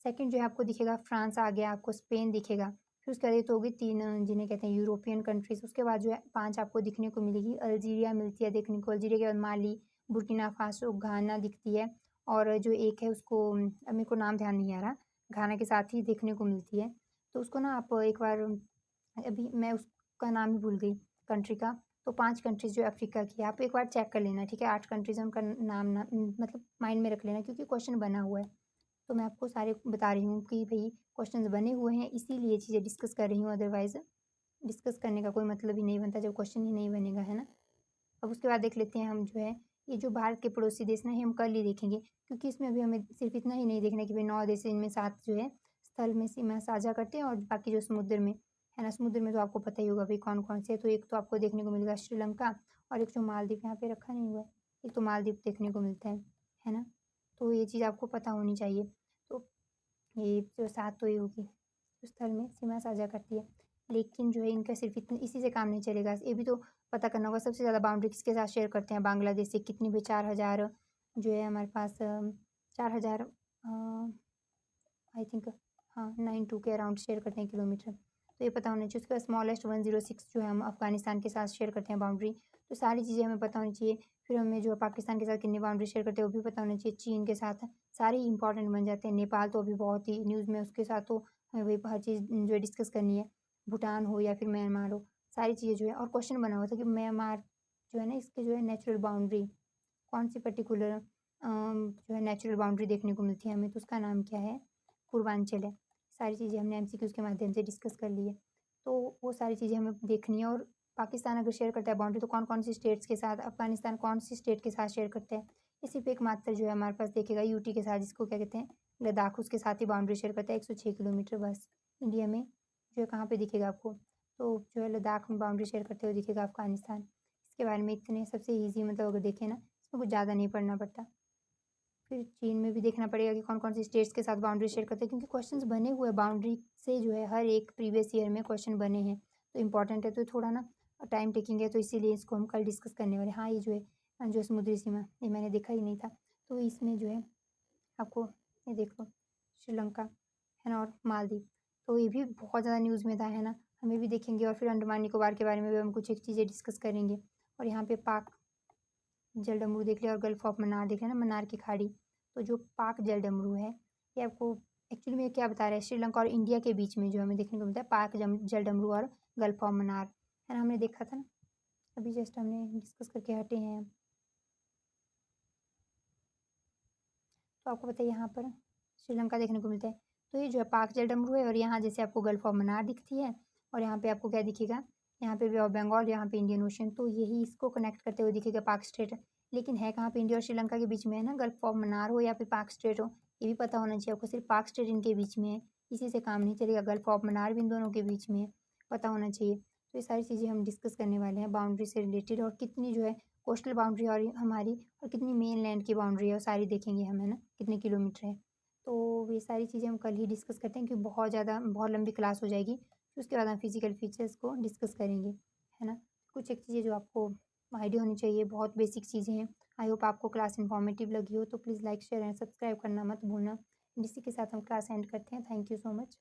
सेकंड जो है आपको दिखेगा फ्रांस आ गया, आपको स्पेन दिखेगा। फिर उसके बाद ये तो होगी 3 जिन्हें कहते हैं यूरोपियन कंट्रीज़। उसके बाद जो है 5 आपको दिखने को मिलेगी, अल्जीरिया मिलती है देखने को, अल्जीरिया के बाद माली, बुर्किना फासो, घाना दिखती है। और जो एक है उसको अब मेरे को नाम ध्यान नहीं आ रहा, घाना के साथ ही देखने को मिलती है। तो उसको ना आप एक बार, अभी मैं उसका नाम ही भूल गई कंट्री का। तो 5 कंट्रीज़ जो है अफ्रीका की है, आप एक बार चेक कर लेना, ठीक है? 8 कंट्रीज़ हैं, उनका नाम ना मतलब माइंड में रख लेना, क्योंकि क्वेश्चन बना हुआ है। तो मैं आपको सारे बता रही हूँ कि भई क्वेश्चंस बने हुए हैं, इसीलिए ये चीज़ें डिस्कस कर रही हूँ, अदरवाइज़ डिस्कस करने का कोई मतलब ही नहीं बनता जब क्वेश्चन ही नहीं बनेगा, है ना? अब उसके बाद देख लेते हैं हम जो है, ये जो भारत के पड़ोसी देश ना, ये हम कल ही देखेंगे, क्योंकि इसमें अभी हमें सिर्फ इतना ही नहीं देखना है कि भाई 9 देश हैं, इनमें 7 जो है स्थल में सीमा साझा करते हैं, और बाकी जो समुद्र में, है ना? समुद्र में तो आपको पता ही होगा भाई कौन-कौन से हैं। तो एक तो आपको देखने को मिलेगा श्रीलंका, और एक जो मालदीव यहाँ पे रखा नहीं हुआ है, एक तो मालदीव देखने को मिलता है ना? तो ये चीज़ आपको पता होनी चाहिए। तो ये जो 7 तो ये होगी, जो स्थल में सीमा साझा करती है। लेकिन जो है इनका सिर्फ़ इतने इसी से काम नहीं चलेगा, ये भी तो पता करना होगा सबसे ज़्यादा बाउंड्री किसके साथ शेयर करते हैं, बांग्लादेश से कितनी भी 4000 जो है हमारे पास 4000 आई थिंक, हाँ 92 के अराउंड शेयर करते हैं किलोमीटर। तो ये पता होना चाहिए। उसके बाद स्मॉलेस्ट 106 जो है हम अफ़गानिस्तान के साथ शेयर करते हैं बाउंड्री। तो सारी चीज़ें हमें पता होनी चाहिए। फिर हमें जो पाकिस्तान के साथ कितनी बाउंड्री शेयर करते हैं वो भी पता होना चाहिए। चीन के साथ सारे ही इंपॉर्टेंट बन जाते हैं। नेपाल तो अभी बहुत ही न्यूज़ में, उसके साथ तो हमें वही हर चीज़ जो है डिस्कस करनी है। भूटान हो या फिर म्यांमार हो, सारी चीज़ें जो है, और क्वेश्चन बना हुआ था कि म्यांमार जो है ना, इसके जो है नेचुरल बाउंड्री कौन सी पर्टिकुलर जो है नेचुरल बाउंड्री देखने को मिलती है हमें, तो उसका नाम क्या है, पूर्वांचल है। सारी चीज़ें हमने एमसीक्यूज़ के माध्यम से डिस्कस कर ली है। तो वो सारी चीज़ें हमें देखनी है। और पाकिस्तान अगर शेयर करता है बाउंड्री, तो कौन-कौन सी स्टेट्स के साथ, अफ़गानिस्तान कौन सी स्टेट के साथ शेयर करता है। ये सिर्फ़ एकमात्र जो है हमारे पास देखेगा यूटी के साथ, जिसको क्या कहते हैं लद्दाख, उसके साथ ही बाउंड्री शेयर करता है 106 किलोमीटर बस। इंडिया में जो है कहाँ पे दिखेगा आपको, तो जो है लद्दाख में बाउंड्री शेयर करते हुए दिखेगा अफ़गानिस्तान। इसके बारे में इतने सबसे ईज़ी, मतलब अगर देखें ना, इसमें कुछ ज़्यादा नहीं पढ़ना पड़ता। फिर चीन में भी देखना पड़ेगा कि कौन-कौन सी स्टेट्स के साथ बाउंड्री शेयर करते हैं, क्योंकि क्वेश्चंस बने हुए हैं बाउंड्री से, जो है हर एक प्रीवियस ईयर में क्वेश्चन बने हैं। तो इम्पोर्टेंट है, तो थोड़ा ना टाइम टेकिंग है, तो इसीलिए इसको हम कल डिस्कस करने वाले हैं। हाँ, ये जो है जो समुद्री सीमा, ये मैंने देखा ही नहीं था। तो इसमें जो है आपको ये देख लो, श्रीलंका, है ना, और मालदीव, तो ये भी बहुत ज़्यादा न्यूज़ में था, है ना? हमें भी देखेंगे। और फिर अंडमान निकोबार के बारे में भी हम कुछ एक चीज़ें डिस्कस करेंगे। और यहाँ पे पाक जलडमरू देख लिया, और गल्फ ऑफ मन्नार देख लिया ना, मन्नार की खाड़ी। तो जो पाक जलडमरू है, ये आपको एक्चुअली में क्या बता रहा है, श्रीलंका और इंडिया के बीच में जो हमें देखने को मिलता है पाक जलडमरू और गल्फ ऑफ मन्नार, है ना? हमने देखा था ना, अभी जस्ट हमने डिस्कस करके हटे हैं। तो आपको पता है यहाँ पर श्रीलंका देखने को मिलता है। तो ये जो है पाक जल डमरू है और यहाँ जैसे आपको गल्फ ऑफ मन्नार दिखती है और यहाँ पे आपको क्या दिखेगा, यहाँ पे बे ऑफ बंगाल, यहाँ पे इंडियन ओशन, तो यही इसको कनेक्ट करते हुए दिखेगा पाक स्ट्रेट। लेकिन है कहाँ पे, इंडिया और श्रीलंका के बीच में है ना, गल्फ ऑफ मन्नार हो या फिर पाक स्ट्रेट हो, ये भी पता होना चाहिए आपको। सिर्फ पाक स्ट्रेट इनके बीच में है, इसी से काम नहीं चलेगा, गल्फ ऑफ मन्नार भी इन दोनों के बीच में है, पता होना चाहिए। तो ये सारी चीज़ें हम डिस्कस करने वाले हैं बाउंड्री से रिलेटेड, और कितनी जो है कोस्टल बाउंड्री और हमारी, और कितनी मेन लैंड की बाउंड्री है, और सारी देखेंगे हम, है ना, कितने किलोमीटर है। तो ये सारी चीज़ें हम कल ही डिस्कस करते हैं, क्योंकि बहुत लंबी क्लास हो जाएगी। फिर उसके बाद हम फिजिकल फीचर्स को डिस्कस करेंगे, है ना। कुछ एक चीज़ें जो आपको आइडिया होनी चाहिए, बहुत बेसिक चीज़ें हैं। आई होप आपको क्लास इन्फॉर्मेटिव लगी हो, तो please like share and subscribe करना मत भूलना। इसी के साथ हम क्लास एंड करते हैं। Thank you so much.